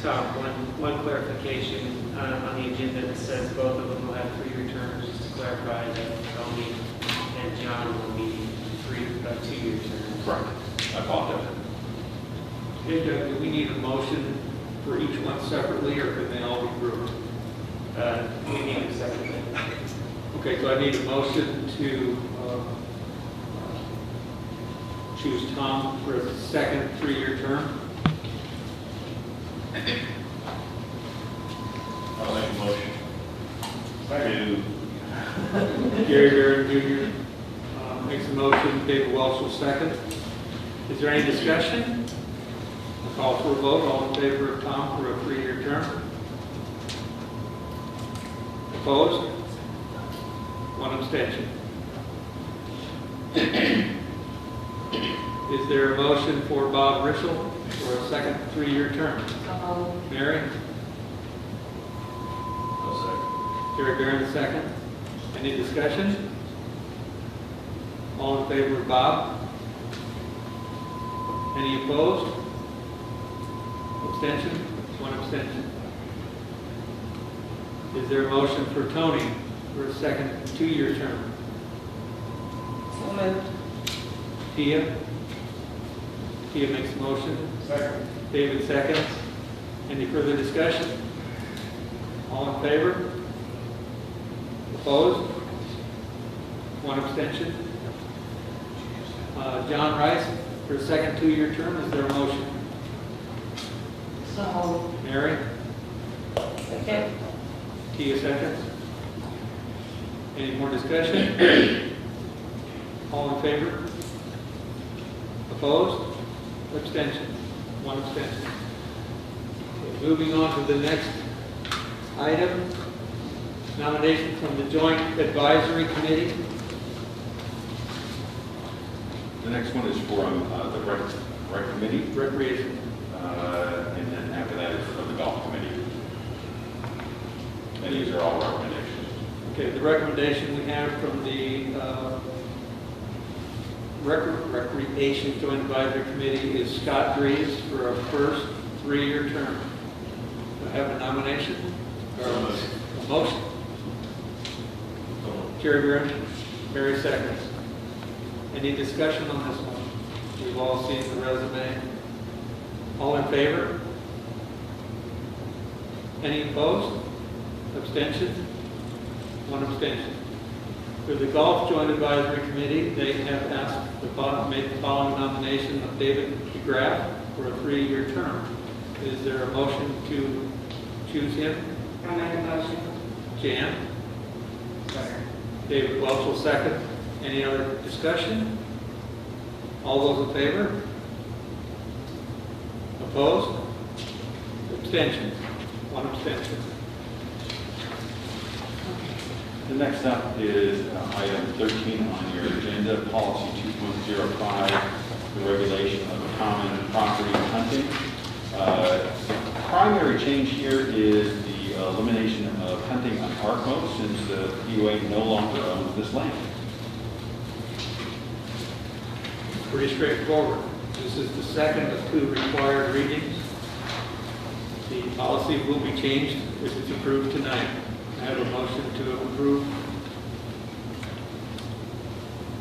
Speaker 12: Tom, one clarification on the agenda that says both of them will have 3-year terms. Just to clarify that Tony and John will be 2-year terms.
Speaker 4: Correct. I apologize.
Speaker 1: Okay, Doug, do we need a motion for each one separately, or can they all be grouped?
Speaker 12: We need a separately.
Speaker 1: Okay, so I need a motion to choose Tom for a second 3-year term.
Speaker 13: I'll make a motion to
Speaker 1: Gary Barron Jr. Makes a motion, David Welch will second. Is there any discussion? I'll call for a vote. All in favor of Tom for a 3-year term? Opposed? 1 abstention. Is there a motion for Bob Rishel for a second 3-year term? Mary? Gary Barron, second. Any discussion? All in favor of Bob? Any opposed? Abstention? 1 abstention. Is there a motion for Tony for a second 2-year term?
Speaker 11: So moved.
Speaker 1: Tia? Tia makes a motion.
Speaker 3: Second.
Speaker 1: David seconds. Any further discussion? All in favor? Opposed? 1 abstention. John Rice for a second 2-year term. Is there a motion?
Speaker 2: So,
Speaker 1: Mary?
Speaker 11: Second.
Speaker 1: Tia seconds. Any more discussion? All in favor? Opposed? Abstention? 1 abstention. Okay, moving on to the next item, nomination from the Joint Advisory Committee.
Speaker 4: The next one is from the rec committee,
Speaker 1: Recreation.
Speaker 4: and then after that is from the golf committee. And these are all recommendations.
Speaker 1: Okay, the recommendation we have from the Recreation Joint Advisory Committee is Scott Dries for a first 3-year term. Do I have a nomination? Or a motion? Jerry Grimm, Mary seconds. Any discussion on this one? We've all seen the resume. All in favor? Any opposed? Abstentions? One abstention. For the Golf Joint Advisory Committee, they have asked make the following nomination of David DeGraff for a 3-year term. Is there a motion to choose him?
Speaker 2: I make a motion.
Speaker 1: Jan? David Welch will second. Any other discussion? All those in favor? Opposed? Abstentions? One abstention.
Speaker 4: The next up is item 13 on your agenda, policy 2.05, the regulation of common property hunting. Primary change here is the elimination of hunting on Arkmo since the POA no longer owns this land.
Speaker 1: Pretty straightforward. This is the second of 2 required readings. The policy will be changed if it's approved tonight. I have a motion to approve.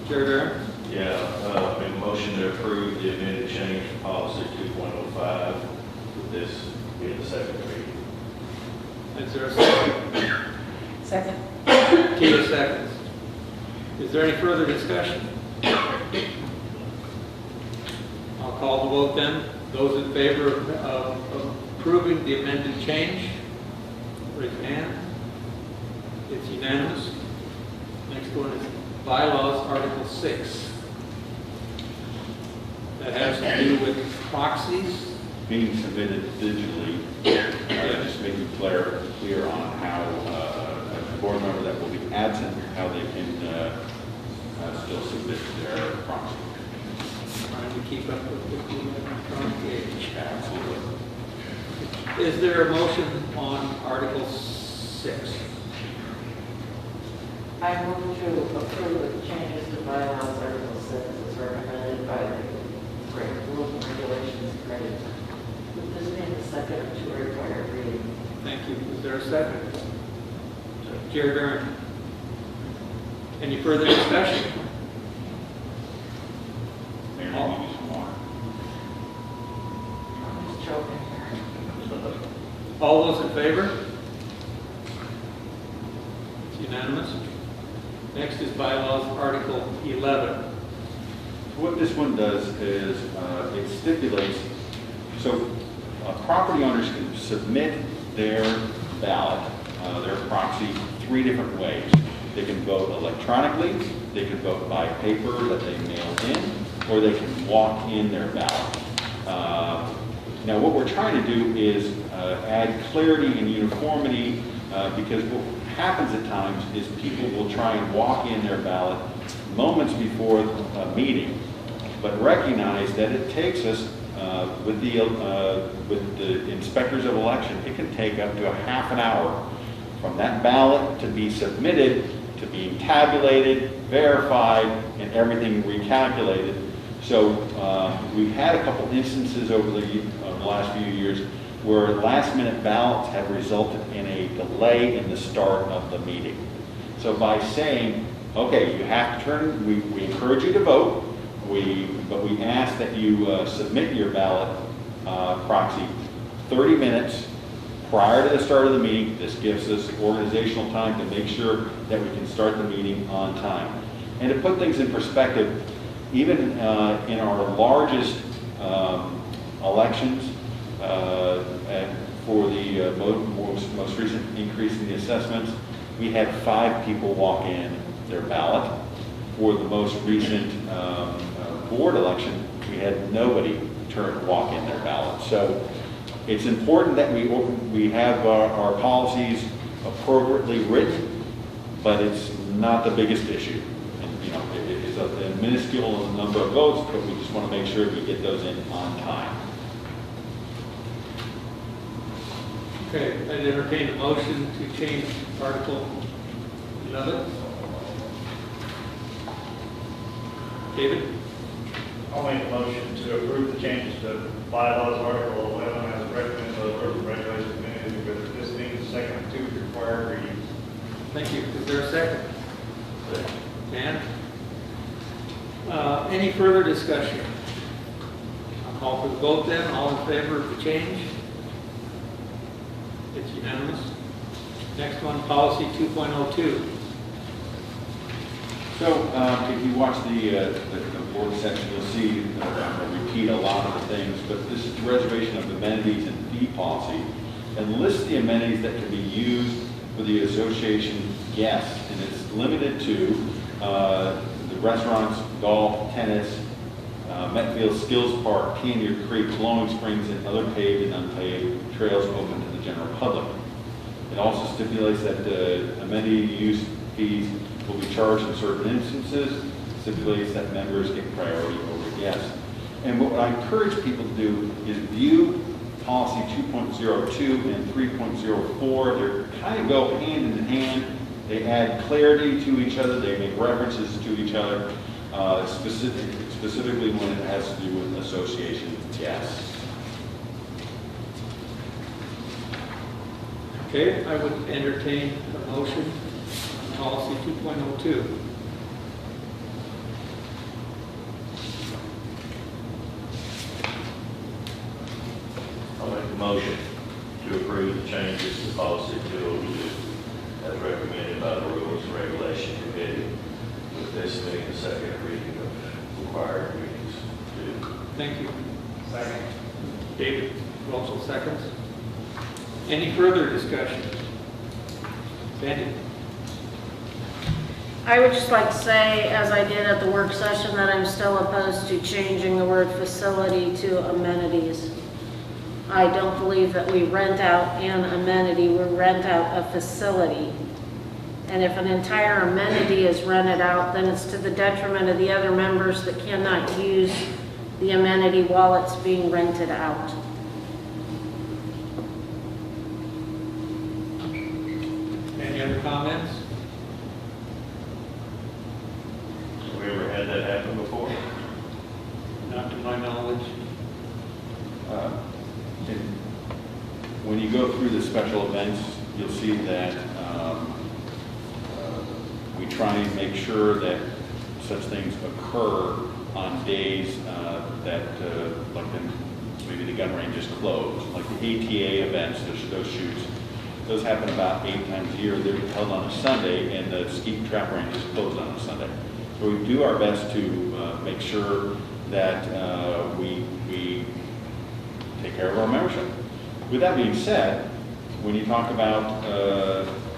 Speaker 1: Chair Barron?
Speaker 13: Yeah, a motion to approve the amended change to policy 2.05 with this being the second reading.
Speaker 1: Is there a second?
Speaker 2: Second.
Speaker 1: Tia seconds. Is there any further discussion? I'll call the vote then. Those in favor of approving the amended change, raise your hand. It's unanimous. Next one is bylaws, Article 6. That has to do with proxies.
Speaker 4: Being submitted digitally, just making clear on how a board member that will be absent, how they can still submit their proxy.
Speaker 1: Trying to keep up with the electronic age.
Speaker 4: Absolutely.
Speaker 1: Is there a motion on Article 6?
Speaker 2: I move to approve the changes to bylaws Article 6 as recommended by the Rules and Regulations Committee. With this being the second of 2 required readings.
Speaker 1: Thank you. Is there a second? Jerry Barron. Any further discussion?
Speaker 4: Mayor, I'll give you some more.
Speaker 2: I'm just joking here.
Speaker 1: All those in favor? It's unanimous. Next is bylaws, Article 11.
Speaker 4: What this one does is it stipulates, so property owners can submit their ballot, their proxy, 3 different ways. They can vote electronically, they can vote by paper that they mail in, or they can walk in their ballot. Now what we're trying to do is add clarity and uniformity because what happens at times is people will try and walk in their ballot moments before a meeting, but recognize that it takes us, with the inspectors of election, it can take up to a half an hour from that ballot to be submitted, to being tabulated, verified, and everything recalculated. So we've had a couple instances over the last few years where last-minute ballots have resulted in a delay in the start of the meeting. So by saying, okay, you have to turn, we encourage you to vote, but we ask that you submit your ballot proxy 30 minutes prior to the start of the meeting. This gives us organizational time to make sure that we can start the meeting on time. And to put things in perspective, even in our largest elections, and for the most recent increase in the assessments, we had 5 people walk in their ballot. For the most recent board election, we had nobody walk in their ballot. So it's important that we have our policies appropriately written, but it's not the biggest issue. And, you know, it's a minuscule number of votes, but we just want to make sure we get those in on time.
Speaker 1: Okay, I'd entertain a motion to change Article 11. David?
Speaker 13: I'll make a motion to approve the changes to bylaws Article 11 as recommended by the Rules and Regulations Committee with this being the second of 2 required readings.
Speaker 1: Thank you. Is there a second? Dan? Any further discussion? I'll call for the vote then. All in favor of the change? It's unanimous. Next one, policy 2.02.
Speaker 4: So if you watch the board section, you'll see I repeat a lot of the things, but this is the reservation of amenities and fee policy, and lists the amenities that can be used for the association guests, and it's limited to the restaurants, golf, tennis, Metfield Skills Park, Canyon Creek, Flowing Springs, and other paved and unpaved trails open to the general public. It also stipulates that amenity use fees will be charged in certain instances, stipulates that members get priority over guests. And what I encourage people to do is view policy 2.02 and 3.04. They kind of go hand in hand. They add clarity to each other. They make references to each other, specifically when it has to do with association guests.
Speaker 1: Okay, I would entertain a motion on policy 2.02.
Speaker 14: I'll make a motion to approve the changes to policy 202 as recommended by the Rules and Regulation Committee, with this being the second reading of required readings.
Speaker 1: Thank you.
Speaker 13: Second.
Speaker 1: David, also seconds. Any further discussion? Betty?
Speaker 15: I would just like to say, as I did at the work session, that I'm still opposed to changing the word facility to amenities. I don't believe that we rent out an amenity, we rent out a facility. And if an entire amenity is rented out, then it's to the detriment of the other members that cannot use the amenity while it's being rented out.
Speaker 1: Any other comments?
Speaker 14: Have we ever had that happen before?
Speaker 1: Not to my knowledge.
Speaker 4: And when you go through the special events, you'll see that we try and make sure that such things occur on days that, like maybe the gun range is closed, like the ATA events, those shoots. Those happen about 8 times a year. They're held on a Sunday, and the ski trap range is closed on a Sunday. So we do our best to make sure that we take care of our membership. With that being said, when you talk about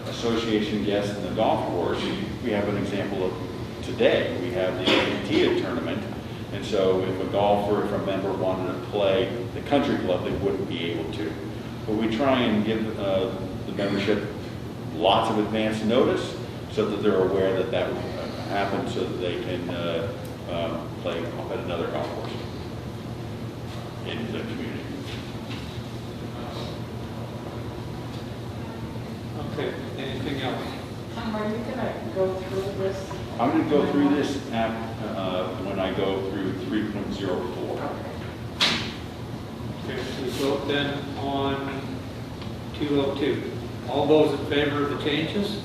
Speaker 4: association guests in the golf course, we have an example of today. We have the ATA tournament, and so if a golfer, if a member wanted to play the country club, they wouldn't be able to. But we try and give the membership lots of advance notice so that they're aware that that will happen, so that they can play at another golf course in the community.
Speaker 1: Okay, anything else?
Speaker 2: Are you gonna go through this?
Speaker 4: I'm going to go through this when I go through 3.04.
Speaker 1: Okay, we vote then on 202. All those in favor of the changes?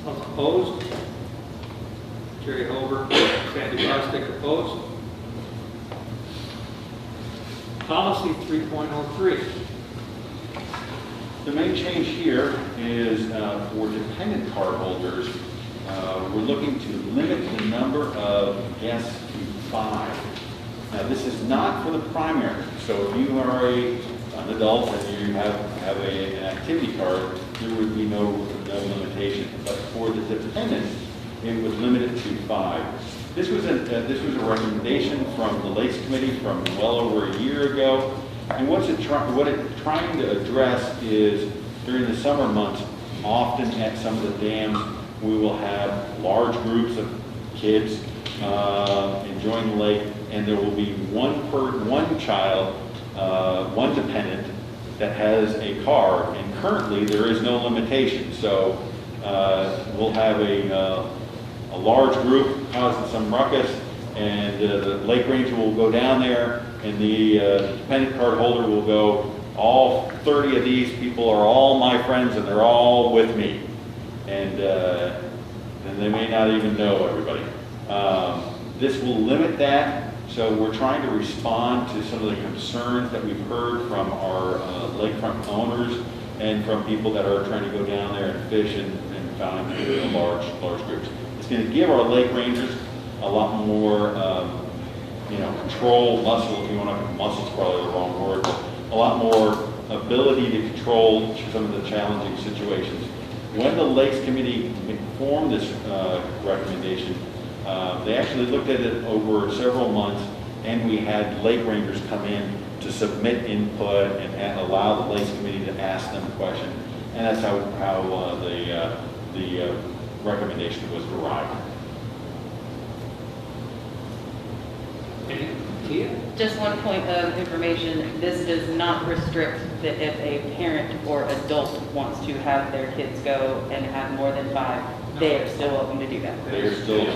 Speaker 1: Opposed? Jerry Holbert, Sandy Bostic opposed. Policy 3.03.
Speaker 4: The main change here is for dependent card holders, we're looking to limit the number of guests to 5. Now, this is not for the primary. So if you are an adult and you have an activity card, there would be no limitation. But for the dependents, it would limit it to 5. This was a recommendation from the Lakes Committee from well over a year ago. And what it's trying to address is during the summer months, often at some of the dams, we will have large groups of kids enjoying the lake, and there will be one child, one dependent that has a car, and currently there is no limitation. So we'll have a large group causing some ruckus, and the lake ranger will go down there, and the dependent card holder will go, all 30 of these people are all my friends and they're all with me. And they may not even know everybody. This will limit that So we're trying to respond to some of the concerns that we've heard from our lakefront owners and from people that are trying to go down there and fish and find large groups. It's going to give our lake rangers a lot more, control, muscle, if you want to, muscle's probably the wrong word, but a lot more ability to control some of the challenging situations. When the Lakes Committee informed this recommendation, they actually looked at it over several months, and we had lake rangers come in to submit input and allow the Lakes Committee to ask them questions. And that's how the recommendation was derived.
Speaker 11: Just one point of information, this does not restrict that if a parent or adult wants to have their kids go and have more than 5, they are still welcome to do that.
Speaker 4: They are still,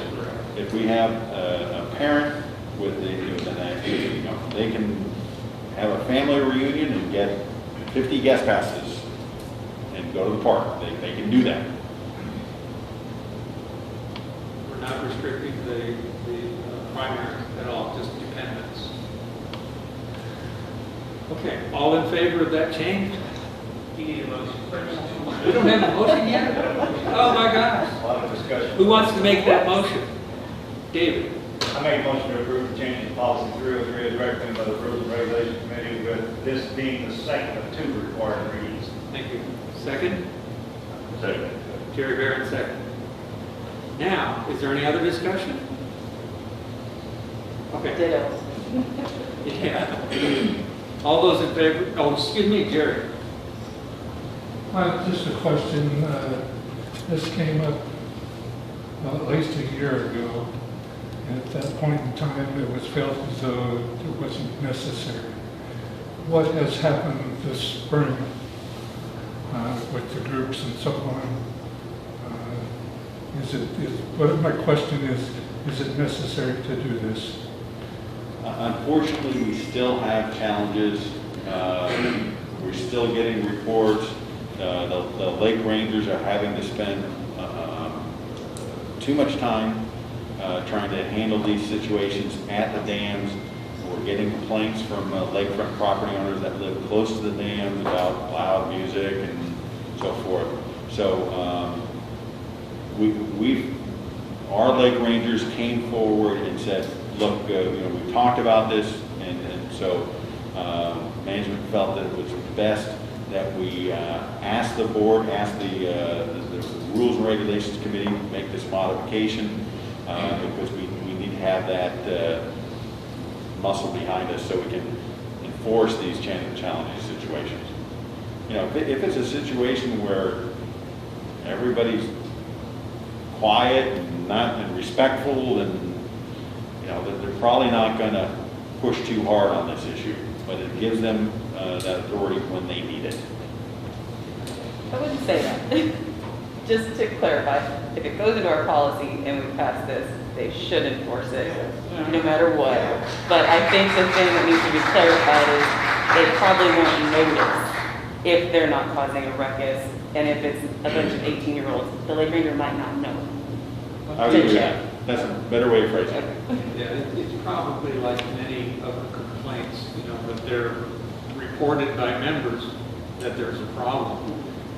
Speaker 4: if we have a parent with they can have a family reunion and get 50 guest passes and go to the park. They can do that.
Speaker 1: We're not restricting the primary at all, just dependents. Okay, all in favor of that change?
Speaker 12: You need a motion first.
Speaker 1: We don't have a motion yet? Oh my gosh.
Speaker 13: A lot of discussion.
Speaker 1: Who wants to make that motion? David?
Speaker 13: I make a motion to approve the change in policy 303 as recommended by the Rules and Regulations Committee, with this being the second of 2 required readings.
Speaker 1: Thank you. Second?
Speaker 14: Second.
Speaker 1: Jerry Barron, second. Now, is there any other discussion? Okay.
Speaker 11: Ditto.
Speaker 1: Yeah. All those in favor? Oh, excuse me, Jerry.
Speaker 3: Just a question. This came up at least a year ago. And at that point in time, it was felt as though it wasn't necessary. What has happened this spring with the groups and so on? My question is it necessary to do this?
Speaker 4: Unfortunately, we still have challenges. We're still getting reports. The lake rangers are having to spend too much time trying to handle these situations at the dams. We're getting complaints from lakefront property owners that live close to the dams about loud music and so forth. So our lake rangers came forward and said, look, we talked about this, and so management felt that it was best that we ask the board, ask the Rules and Regulations Committee to make this modification because we need to have that muscle behind us so we can enforce these challenging situations. If it's a situation where everybody's quiet and respectful, and they're probably not going to push too hard on this issue, but it gives them that authority when they need it.
Speaker 11: I wouldn't say that. Just to clarify, if it goes into our policy and we pass this, they should enforce it, no matter what. But I think the thing that needs to be clarified is they probably won't notice if they're not causing a ruckus, and if it's a bunch of 18-year-olds, the lake ranger might not know.
Speaker 4: I would agree with that. That's a better way of phrasing it.
Speaker 1: Yeah, it's probably like many of the complaints, that they're reported by members that there's a problem.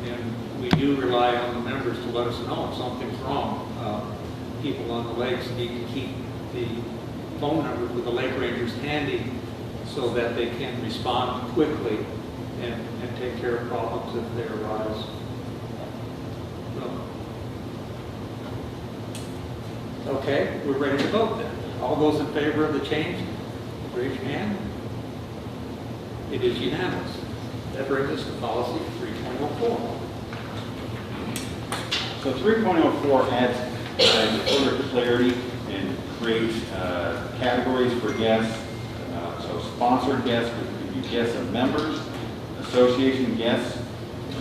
Speaker 1: And we do rely on the members to let us know if something's wrong. People on the lakes need to keep the phone numbers with the lake rangers handy so that they can respond quickly and take care of problems if they arise. Okay, we're ready to vote then. All those in favor of the change, raise your hand. It is unanimous. That brings us to policy 3.04.
Speaker 4: So 3.04 adds further clarity and creates categories for guests. So sponsored guests would be guests of members, association guests,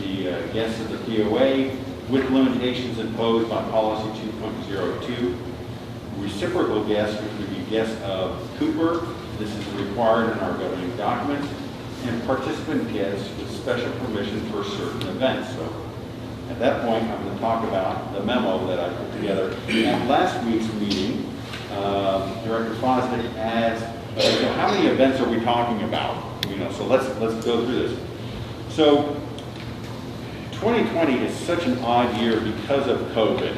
Speaker 4: the guests of the POA, with limitations imposed by policy 2.02. Reciprocal guests, which would be guests of Cooper. This is required in our governing documents. And participant guests with special permission for certain events. So at that point, I'm going to talk about the memo that I put together at last week's meeting. Director Fosdick adds, okay, so how many events are we talking about? So let's go through this. So 2020 is such an odd year because of COVID.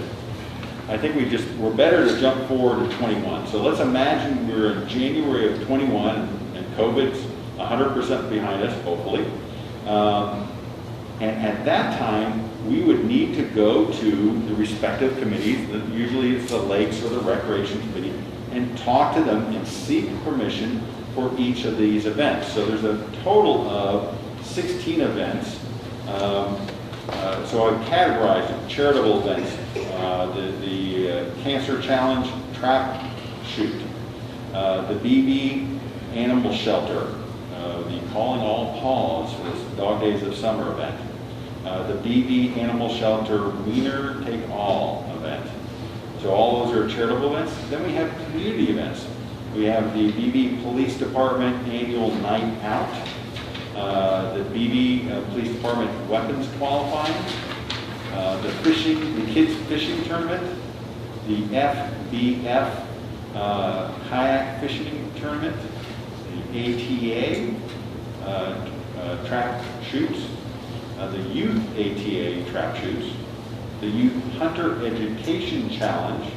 Speaker 4: I think we're better to jump forward to 21. So let's imagine we're in January of 21 and COVID's 100% behind us, hopefully. And at that time, we would need to go to the respective committees, usually it's the Lakes or the Recreation Committee, and talk to them and seek permission for each of these events. So there's a total of 16 events. So I've categorized charitable events, the Cancer Challenge Trap Shoot, the BB Animal Shelter, the Calling All Paws for this Dog Days of Summer event, the BB Animal Shelter Wiener Take All event. So all those are charitable events. Then we have community events. We have the BB Police Department Annual Night Out, the BB Police Department Weapons Qualifying, the Kids Fishing Tournament, the FBF Kayak Fishing Tournament, the ATA Trap Shoots, the Youth ATA Trap Shoots, the Youth Hunter Education Challenge,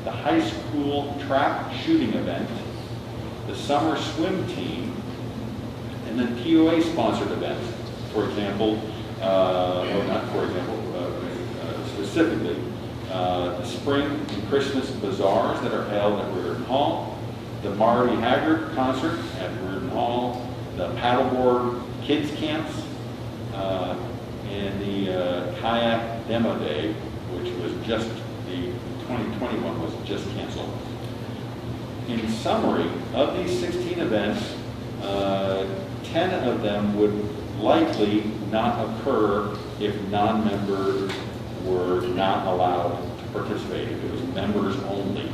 Speaker 4: the High School Trap Shooting Event, the Summer Swim Team, and then POA sponsored events. For example, or not for example, specifically, the Spring and Christmas Bazaars that are held at Riordan Hall, the Marty Haggard concert at Riordan Hall, the paddleboard kids camps, and the kayak demo day, which was just, the 2021 was just canceled. In summary, of these 16 events, 10 of them would likely not occur if non-members were not allowed to participate, if it was members only.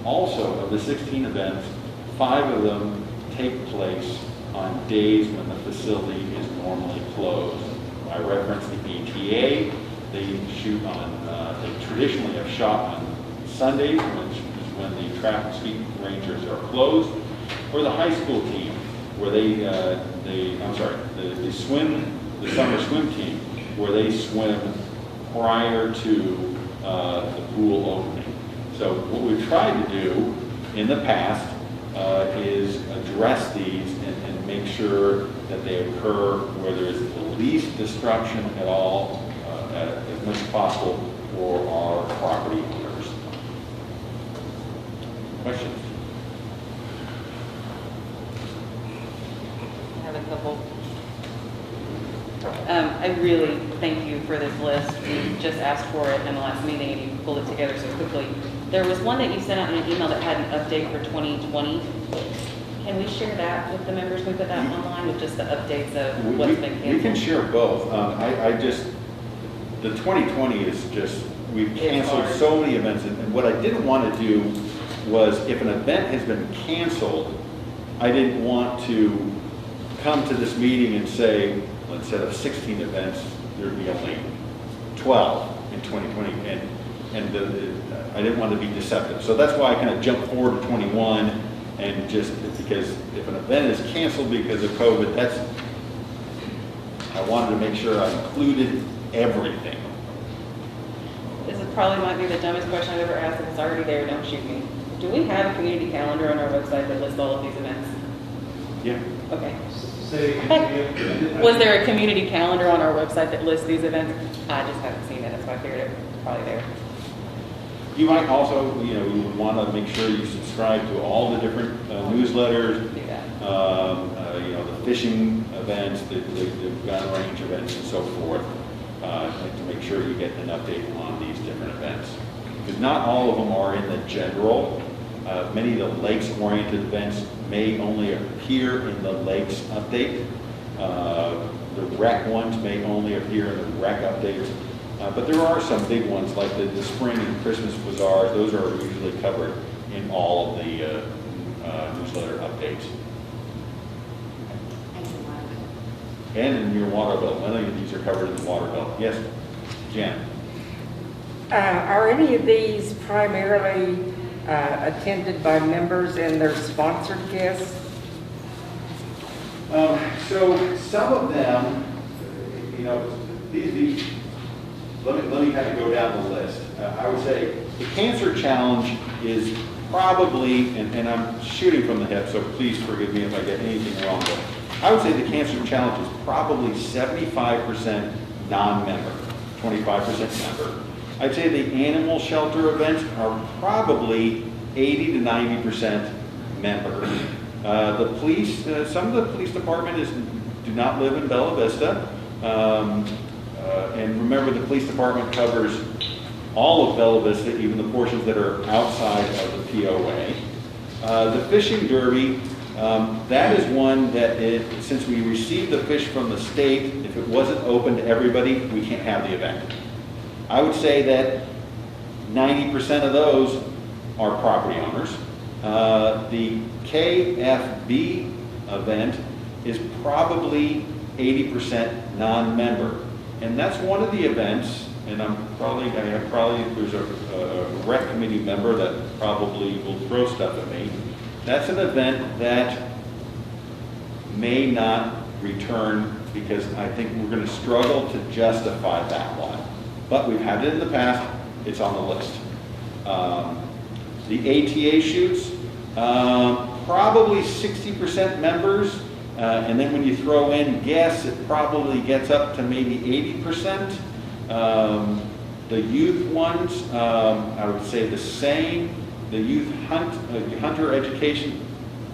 Speaker 4: Also, of the 16 events, 5 of them take place on days when the facility is normally closed. I referenced the ETA. They shoot on, they traditionally have shot on Sundays, which is when the track and speed rangers are closed, or the high school team, where the summer swim team, where they swim prior to the pool opening. So what we've tried to do in the past is address these and make sure that they occur where there is the least disruption at all, as much as possible for our property owners. Questions?
Speaker 11: I have a couple. I really thank you for this list. You just asked for it in the last meeting and you pulled it together so quickly. There was one that you sent out in an email that had an update for 2020. Can we share that with the members? Can we put that online with just the updates of what's been canceled?
Speaker 4: We can share both. The 2020 is just, we've canceled so many events, and what I didn't want to do was, if an event has been canceled, I didn't want to come to this meeting and say, well, instead of 16 events, there'd be only 12 in 2020, and I didn't want to be deceptive. So that's why I kind of jumped forward to 21, and just because if an event is canceled because of COVID, I wanted to make sure I included everything.
Speaker 11: This probably might be the dumbest question I've ever asked. If it's already there, don't shoot me. Do we have a community calendar on our website that lists all of these events?
Speaker 4: Yeah.
Speaker 11: Okay. Was there a community calendar on our website that lists these events? I just haven't seen it. That's why I figured it was probably there.
Speaker 4: You might also, you would want to make sure you subscribe to all the different newsletters, the fishing events, the gun range events, and so forth, to make sure you get an update on these different events. Because not all of them are in the general. Many of the lakes-oriented events may only appear in the lakes update. The rec ones may only appear in the rec updates. But there are some big ones like the spring and Christmas bazaars. Those are usually covered in all of the newsletter updates. And in your water bill. Many of these are covered in the water bill. Yes, Jan?
Speaker 2: Are any of these primarily attended by members and their sponsored guests?
Speaker 4: So some of them, you know, these let me kind of go down the list. I would say the Cancer Challenge is probably, and I'm shooting from the hip, so please forgive me if I get anything wrong, but I would say the Cancer Challenge is probably 75% non-member, 25% member. I'd say the animal shelter events are probably 80 to 90% member. The police, some of the police department do not live in Bella Vista. And remember, the police department covers all of Bella Vista, even the portions that are outside of the POA. The fishing derby, that is one that, since we received the fish from the state, if it wasn't open to everybody, we can't have the event. I would say that 90% of those are property owners. The KFB event is probably 80% non-member. And that's one of the events, and there's a rec committee member that probably will throw stuff at me. That's an event that may not return because I think we're going to struggle to justify that one. But we've had it in the past, it's on the list. The ATA shoots, probably 60% members. And then when you throw in guests, it probably gets up to maybe 80%. The youth ones, I would say the same. The youth hunter education,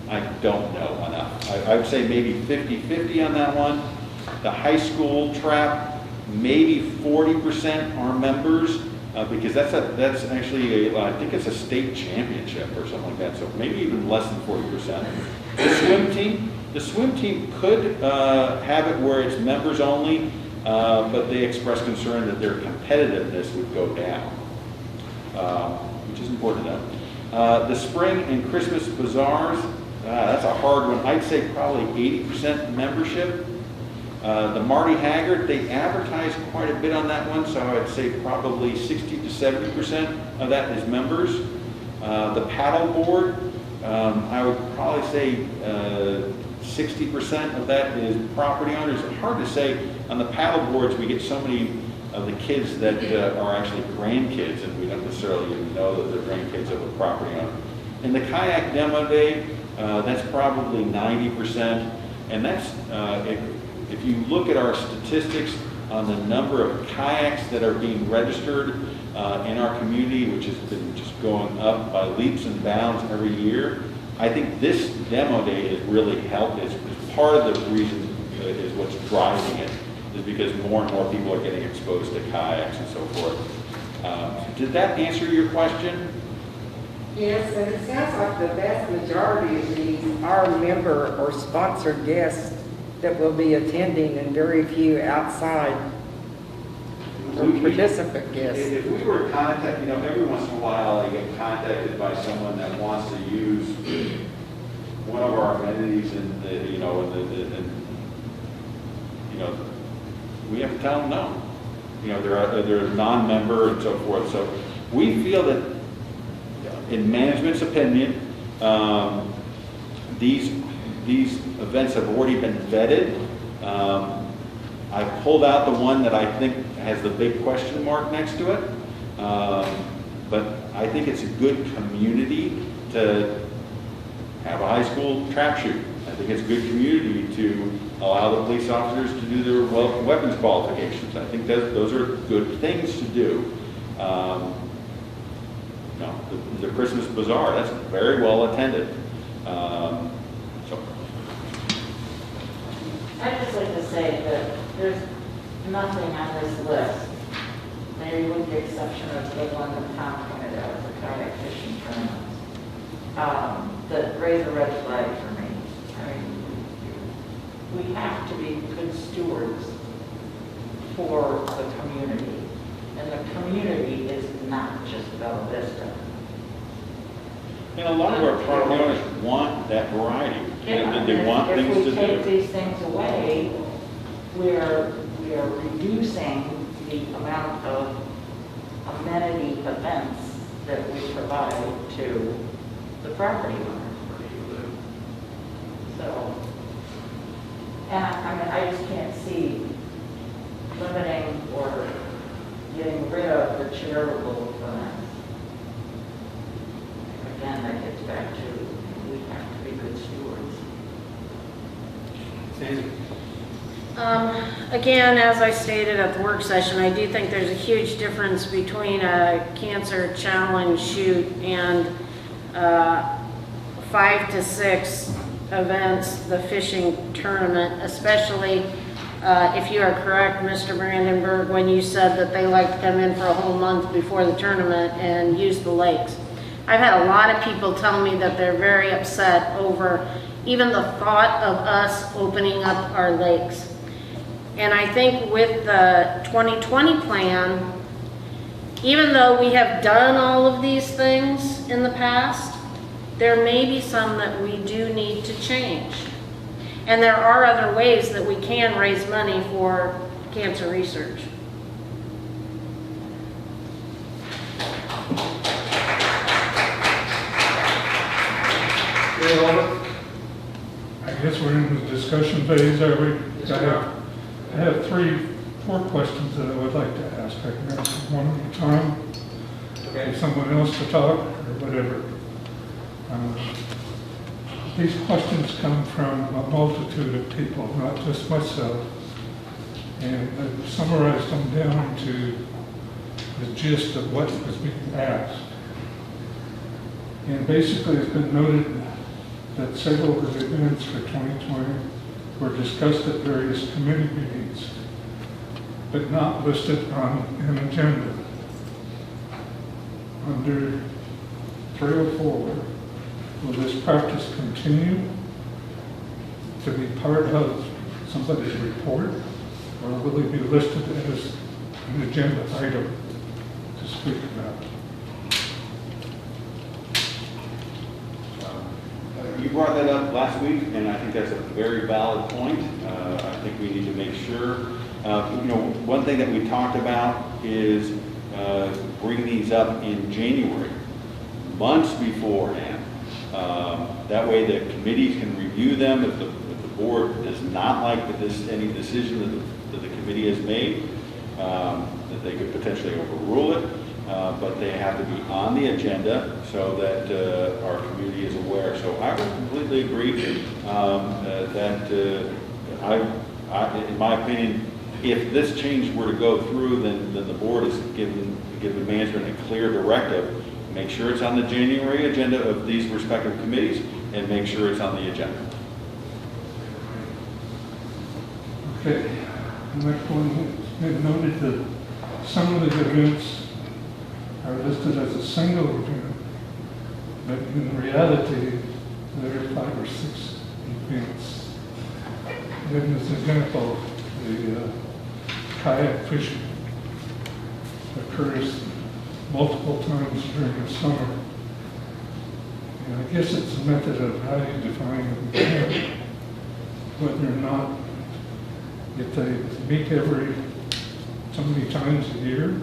Speaker 4: I don't know enough. I would say maybe 50-50 on that one. The high school trap, maybe 40% are members, because that's actually I think it's a state championship or something like that. So maybe even less than 40%. The swim team could have it where it's members only, but they express concern that their competitiveness would go down, which is important to know. The spring and Christmas bazaars, that's a hard one. I'd say probably 80% membership. The Marty Haggard, they advertise quite a bit on that one, so I'd say probably 60 to 70% of that is members. The paddle board, I would probably say 60% of that is property owners. It's hard to say. On the paddle boards, we get so many of the kids that are actually grandkids, and we don't necessarily even know that they're grandkids of a property owner. And the kayak demo day, that's probably 90%. And that's, if you look at our statistics on the number of kayaks that are being registered in our community, which has been just going up by leaps and bounds every year, I think this demo day has really helped. It's part of the reason is what's driving it, is because more and more people are getting exposed to kayaks and so forth. Did that answer your question?
Speaker 2: Yes, and it sounds like the vast majority of these are member or sponsored guests that will be attending, and very few outside participant guests.
Speaker 4: If we were contacted, every once in a while I get contacted by someone that wants to use one of our amenities, and we have to tell them no. They're a non-member and so forth. So we feel that, in management's opinion, these events have already been vetted. I pulled out the one that I think has the big question mark next to it. But I think it's a good community to have a high school trap shoot. I think it's a good community to allow the police officers to do their weapons qualifications. I think those are good things to do. The Christmas bazaar, that's very well attended.
Speaker 16: I'd just like to say that there's nothing on this list, maybe with the exception of the one that Tom pointed out, the kayak fishing tournaments, that raise a red flag for me. I mean, we have to be good stewards for the community, and the community is not just Bella Vista.
Speaker 4: And a lot of our property owners want that variety.
Speaker 16: Yeah,
Speaker 4: They want things to do.
Speaker 16: If we take these things away, we are reducing the amount of amenity events that we provide to the property owner. So, and I mean, I just can't see limiting or getting rid of the charitable events. Again, that gets back to, we have to be good stewards.
Speaker 1: Sandy?
Speaker 15: Again, as I stated at the work session, I do think there's a huge difference between a cancer challenge shoot and 5 to 6 events, the fishing tournament, especially if you are correct, Mr. Brandenburg, when you said that they like to come in for a whole month before the tournament and use the lakes. I've had a lot of people tell me that they're very upset over even the thought of us opening up our lakes. And I think with the 2020 plan, even though we have done all of these things in the past, there may be some that we do need to change. And there are other ways that we can raise money for cancer research.
Speaker 3: I guess we're in the discussion phase, are we? I have 4 questions that I would like to ask. I can answer one at a time. Okay. Someone else to talk or whatever. These questions come from a multitude of people, not just myself. And I've summarized them down to the gist of what was being asked. And basically it's been noted that several of the events for 2020 were discussed at various committee meetings, but not listed on an agenda. Under 304, will this practice continue to be part of somebody's report, or will it be listed as an agenda item to speak about?
Speaker 4: You brought that up last week, and I think that's a very valid point. I think we need to make sure. One thing that we talked about is bring these up in January, months beforehand. That way the committees can review them. If the board does not like any decision that the committee has made, that they could potentially overrule it. But they have to be on the agenda so that our community is aware. So I would completely agree that in my opinion, if this change were to go through, then the board is given management a clear directive. Make sure it's on the January agenda of these respective committees, and make sure it's on the agenda.
Speaker 3: Okay. Next one, it noted that some of the events are listed as a single event, but in reality, there are 5 or 6 events. Then as an example, the kayak fishing occurs multiple times during the summer. And I guess it's a method of how you define an event, whether or not, if they meet every so many times a year,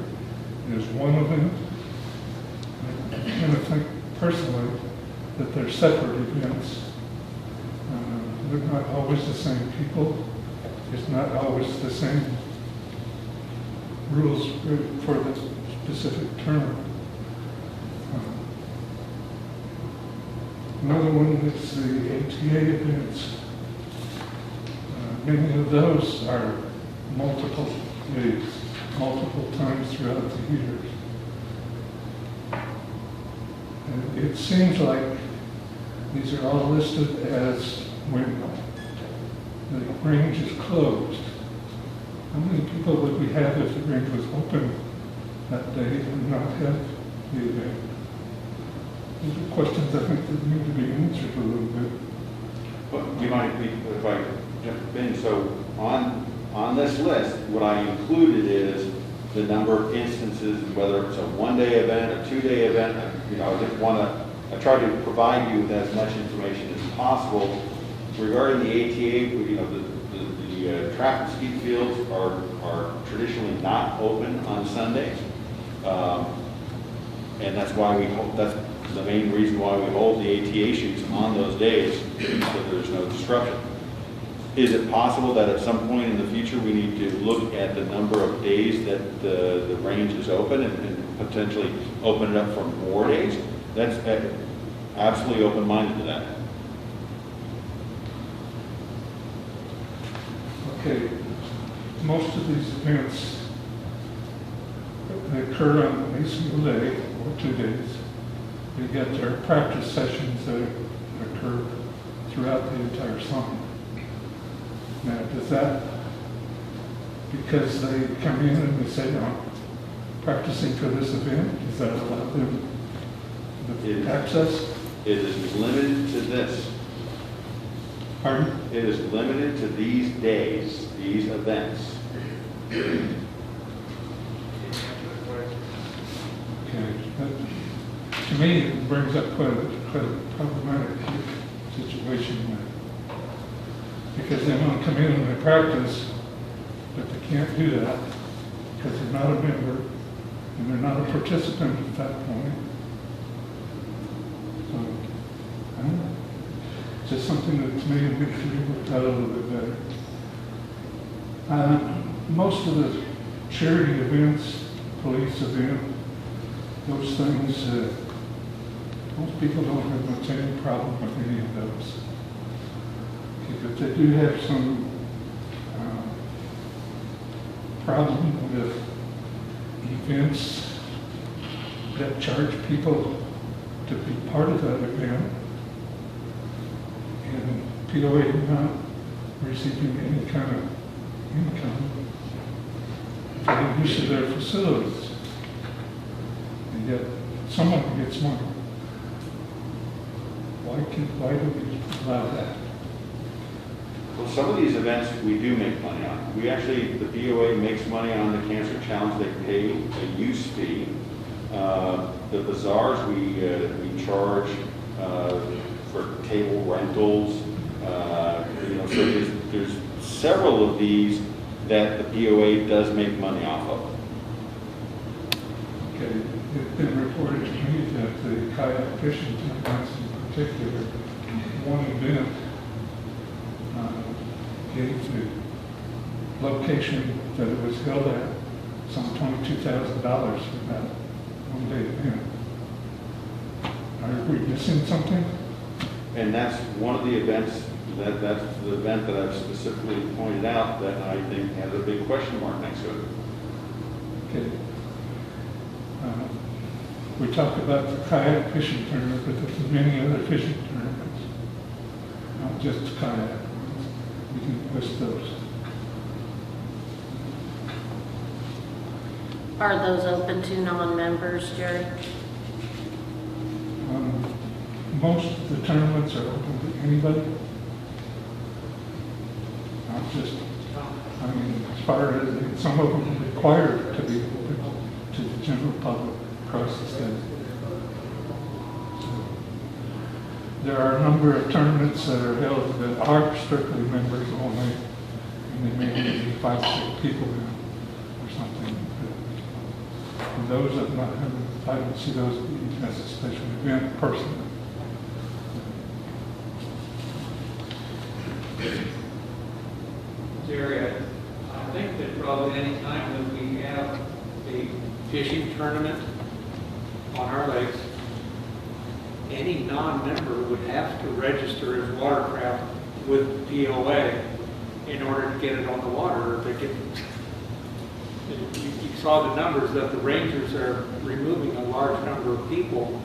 Speaker 3: there's one event. And I think personally that they're separate events. They're not always the same people. It's not always the same rules for the specific term. Another one is the ATA events. Many of those are multiple days, multiple times throughout the year. And it seems like these are all listed as when the range is closed. How many people would we have if the range was open that day and not have the event? These are questions I think that need to be answered a little bit.
Speaker 4: But you might, if I jump in, so on this list, what I included is the number of instances, whether it's a one-day event, a two-day event. I try to provide you with as much information as possible. Regarding the ATA, the track and skeet fields are traditionally not open on Sundays. And that's why that's the main reason why we hold the ATA shoots on those days, so there's no disruption. Is it possible that at some point in the future, we need to look at the number of days that the range is open and potentially open it up for more days? That's absolutely open-minded to that.
Speaker 3: Okay, most of these events, they occur on a single day or 2 days. You get their practice sessions that occur throughout the entire summer. Now, does that, because they come in and they say, I'm practicing for this event, does that allow them the access?
Speaker 4: It is limited to this.
Speaker 3: Pardon?
Speaker 4: It is limited to these days, these events.
Speaker 3: Okay, that, to me, it brings up quite a problematic situation. Because they want to come in and they practice, but they can't do that because they're not a member and they're not a participant at that point. So, I don't know. It's just something that to me makes me look at a little bit better. Most of the charity events, police event, those things, most people don't have much any problem with any of those. But they do have some problem with events that charge people to be part of that event, and POA not receiving any kind of income for the use of their facilities. And yet someone gets money. Why do we allow that?
Speaker 4: Well, some of these events we do make money on. We actually, the POA makes money on the Cancer Challenge. They pay a use fee. The bazaars, we charge for table rentals. So there's several of these that the POA does make money off of.
Speaker 3: Okay, it's been reported to me that the kayak fishing tournaments in particular, one event gave the location that it was held at some $22,000 for that one-day event. Are we missing something?
Speaker 4: And that's one of the events, that's the event that I've specifically pointed out that I think has a big question mark next to it.
Speaker 3: Okay. We talked about the kayak fishing tournament, but there's many other fishing tournaments, not just kayak. We can list those.
Speaker 15: Are those open to non-members, Jerry?
Speaker 3: Most of the tournaments are open to anybody. Not just, I mean, as far as some of them are required to be open to the general public across the state. So, there are a number of tournaments that are held that are strictly members only, and they may only be 5 or 6 people in or something. And those that not have, I don't see those as a special event personally.
Speaker 1: Jerry, I think that probably any time that we have a fishing tournament on our lakes, any non-member would have to register his watercraft with POA in order to get it on the water. Or they get, you saw the numbers that the Rangers are removing a large number of people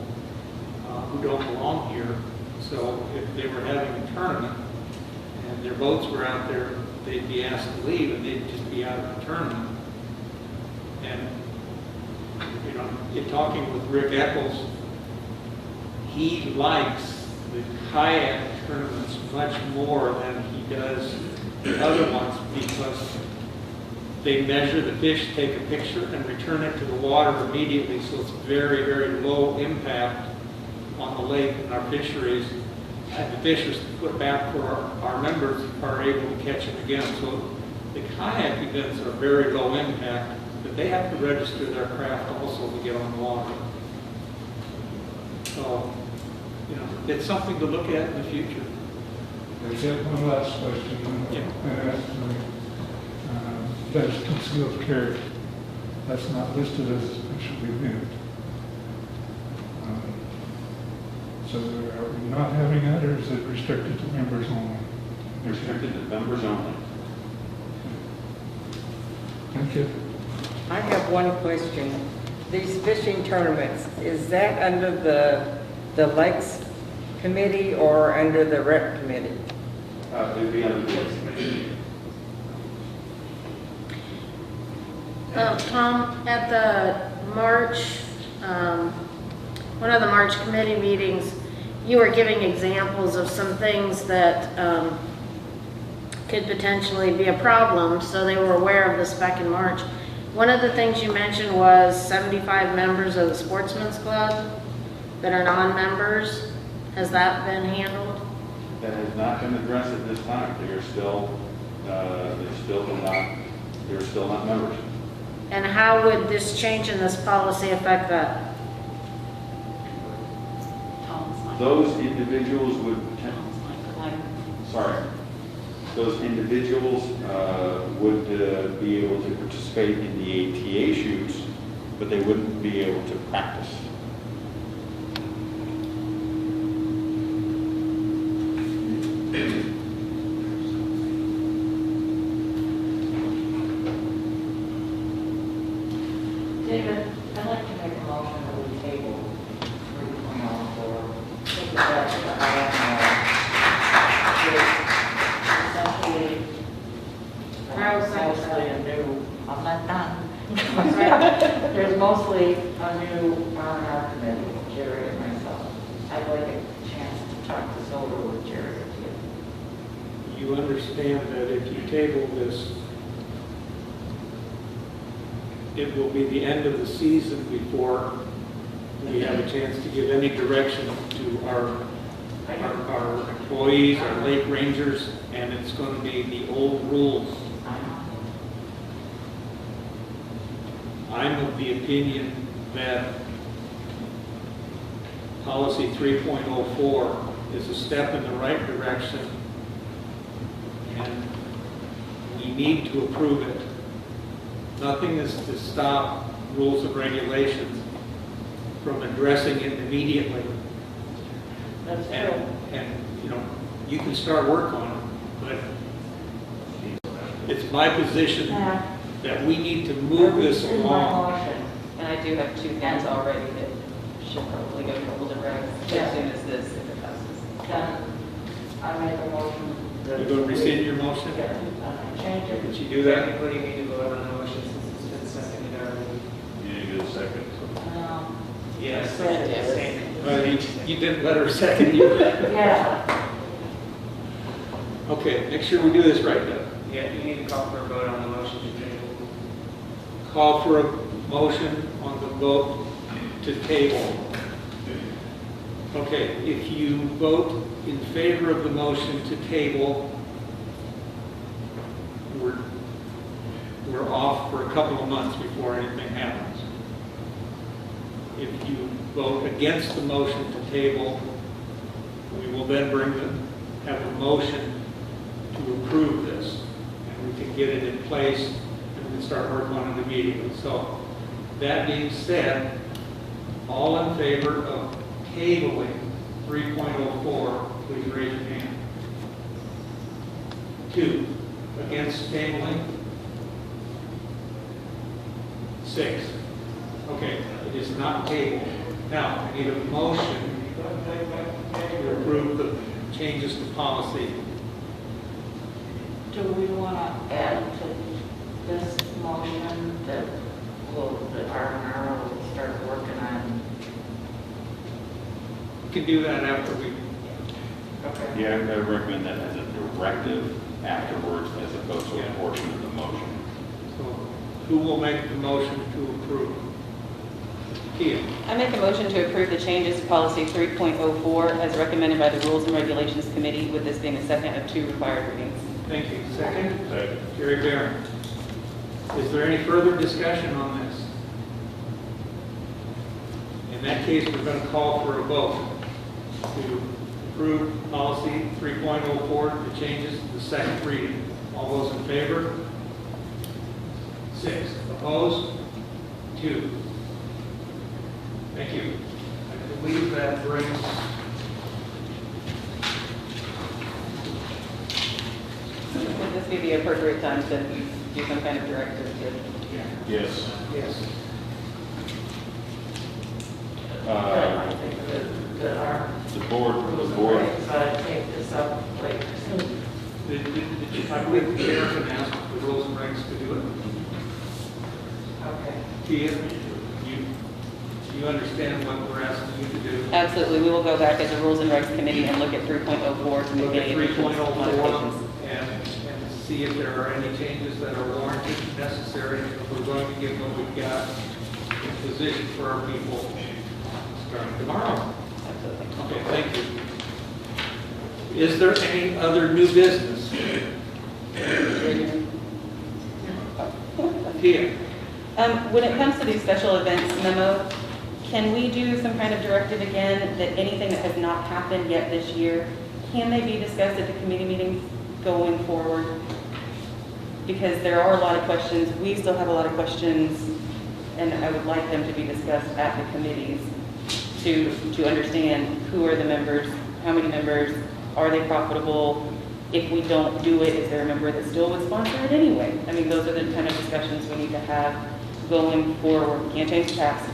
Speaker 1: who don't belong here. So if they were having a tournament and their boats were out there, they'd be asked to leave and they'd just be out of the tournament. And, you know, in talking with Rick Eccles, he likes the kayak tournaments much more than he does the other ones because they measure the fish, take a picture, and return it to the water immediately. So it's very, very low impact on the lake and our fisheries. And the fish are put back where our members are able to catch them again. So the kayak events are very low impact, but they have to register their craft also to get on the water. So, you know, it's something to look at in the future.
Speaker 3: There's yet one last question.
Speaker 1: Yeah.
Speaker 3: I asked that's concealed carry. That's not listed as a special event. So are we not having that, or is it restricted to members only?
Speaker 4: Restricted to members only.
Speaker 3: Thank you.
Speaker 2: I have one question. These fishing tournaments, is that under the Lakes Committee or under the Rec Committee?
Speaker 4: It would be under the Lakes Committee.
Speaker 15: Tom, at the March, one of the March committee meetings, you were giving examples of some things that could potentially be a problem, so they were aware of this back in March. One of the things you mentioned was 75 members of the Sportsman's Club that are non-members. Has that been handled?
Speaker 4: That has not been addressed at this time. They're still not members.
Speaker 15: And how would this change in this policy affect that?
Speaker 4: Those individuals would, those individuals would be able to participate in the ATA shoots, but they wouldn't be able to practice.
Speaker 16: David, I'd like to make a motion that we table 3.04. Take it back to the IMO. Mostly a new, I'm not done. There's mostly a new R&R committee, Jerry and myself. I'd like a chance to talk this over with Jerry.
Speaker 1: You understand that if you table this, it will be the end of the season before we have a chance to give any direction to our employees, our lake rangers, and it's going to be the old rules. I'm of the opinion that policy 3.04 is a step in the right direction, and we need to approve it. Nothing is to stop rules and regulations from addressing it immediately.
Speaker 16: That's true.
Speaker 1: And, you know, you can start work on it, but it's my position that we need to move this along.
Speaker 11: And I do have 2 hands already that should probably go to the regs as soon as this, if it passes.
Speaker 16: Then I make a motion.
Speaker 1: You're going to rescind your motion?
Speaker 16: Change it.
Speaker 1: Did you do that?
Speaker 12: Technically, you need to vote on the motion since it's been seconded already.
Speaker 14: You need to get a second.
Speaker 12: Yes.
Speaker 1: You didn't let her second you.
Speaker 16: Yeah.
Speaker 1: Okay, make sure we do this right, Doug.
Speaker 12: Yeah, you need to call for a vote on the motion to table.
Speaker 1: Call for a motion on the vote to table. Okay, if you vote in favor of the motion to table, we're off for a couple of months before anything happens. If you vote against the motion to table, we will then have a motion to approve this, and we can get it in place, and we can start working on it immediately. So, that being said, all in favor of tabling 3.04, please raise your hand. 2, against tabling? 6. Okay, it is not tabled. Now, I need a motion to approve the changes to policy.
Speaker 16: Do we want to add to this motion that the R&R will start working on?
Speaker 1: We can do that after we,
Speaker 16: Okay.
Speaker 4: Yeah, I recommend that as a directive afterwards as opposed to a portion of the motion.
Speaker 1: so who will make the motion to approve? Kia.
Speaker 11: I make a motion to approve the changes to policy 3.04 as recommended by the Rules and Regulations Committee, with this being the second of 2 required readings.
Speaker 1: Thank you. Second?
Speaker 14: Second.
Speaker 1: Jerry Barron. Is there any further discussion on this? In that case, we're going to call for a vote to approve policy 3.04, the changes to the second reading. All those in favor? 6. Opposed? 2. Thank you. I believe that brings
Speaker 11: Would this be the appropriate time to do some kind of directive to?
Speaker 14: Yes.
Speaker 1: yes.
Speaker 16: I think that our
Speaker 14: The board,
Speaker 16: take this up later.
Speaker 1: I believe the chair can ask the rules and regs to do it.
Speaker 16: Okay.
Speaker 1: Tia, you understand what we're asking you to do?
Speaker 11: Absolutely, we will go back as a Rules and Regs Committee and look at 3.04 to make
Speaker 1: Look at
Speaker 11: any additions,
Speaker 1: 3.04
Speaker 11: modifications.
Speaker 1: and see if there are any changes that are warranted, necessary. If we're going to give what we've got in position for our people starting tomorrow.
Speaker 11: Absolutely.
Speaker 1: Okay, thank you. Is there any other new business? Tia?
Speaker 11: When it comes to these special events memo, can we do some kind of directive again that anything that has not happened yet this year, can they be discussed at the committee meetings going forward? Because there are a lot of questions, we still have a lot of questions, and I would like them to be discussed at the committees to understand who are the members, how many members, are they profitable? If we don't do it, is there a member that still would sponsor it anyway? I mean, those are the kind of discussions we need to have going forward. We can't change the past,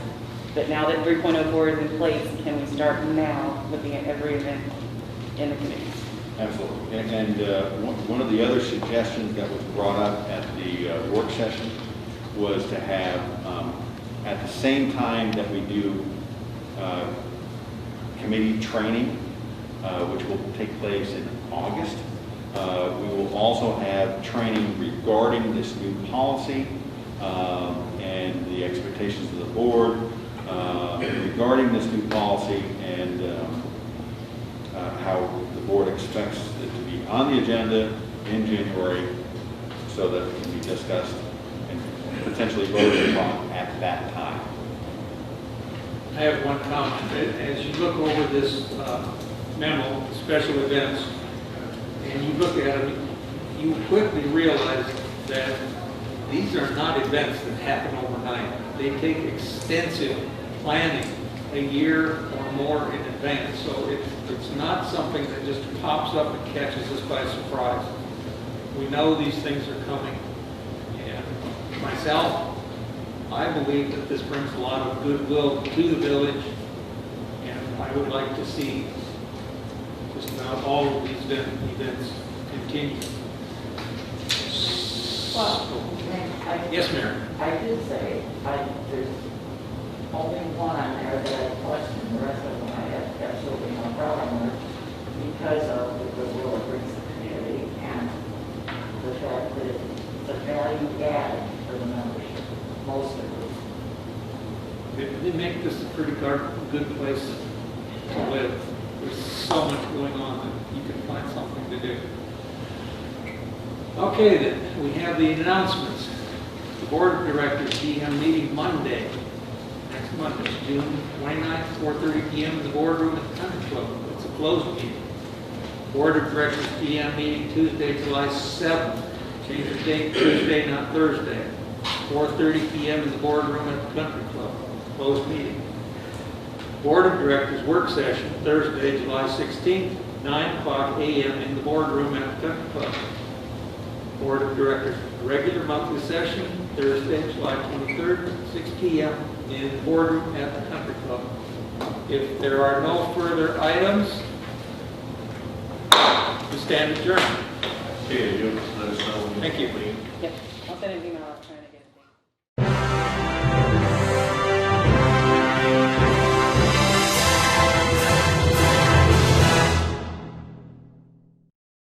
Speaker 11: but now that 3.04 is in place, can we start now looking at every event in the committees?
Speaker 4: Absolutely. And one of the other suggestions that was brought up at the work session was to have, at the same time that we do committee training, which will take place in August, we will also have training regarding this new policy and the expectations of the board regarding this new policy and how the board expects it to be on the agenda in January so that it can be discussed and potentially voted upon at that time.
Speaker 1: I have one comment. As you look over this memo, special events, and you look at it, you quickly realize that these are not events that happen overnight. They take extensive planning, a year or more in advance. So it's not something that just pops up and catches us by surprise. We know these things are coming. And myself, I believe that this brings a lot of goodwill to the village, and I would like to see just about all of these events continue.
Speaker 16: Well,
Speaker 1: Yes, Mayor.
Speaker 16: I did say, there's only one on there that I questioned, the rest of them I have absolutely no problem with because of the goodwill it brings to the community and the fact that it's a value add for the membership, most of it.
Speaker 1: They make this a pretty good place to live. There's so much going on that you can find something to do. Okay, then, we have the announcements. The Board of Directors PM meeting Monday, next Monday, June 29th, 4:30 p.m. in the boardroom at the Country Club. It's a closed meeting. Board of Directors PM meeting Tuesday, July 7th. Change the date, Tuesday, not Thursday. 4:30 p.m. in the boardroom at the Country Club. Closed meeting. Board of Directors work session Thursday, July 16th, 9:00 a.m. in the boardroom at the Country Club. Board of Directors regular monthly session Thursday, July 23rd, 6 p.m. in the boardroom at the Country Club. If there are no further items, we stand adjourned.
Speaker 14: Okay, you'll let us know when you
Speaker 1: Thank you.
Speaker 14: complete.
Speaker 11: Yep, I'll send an email out.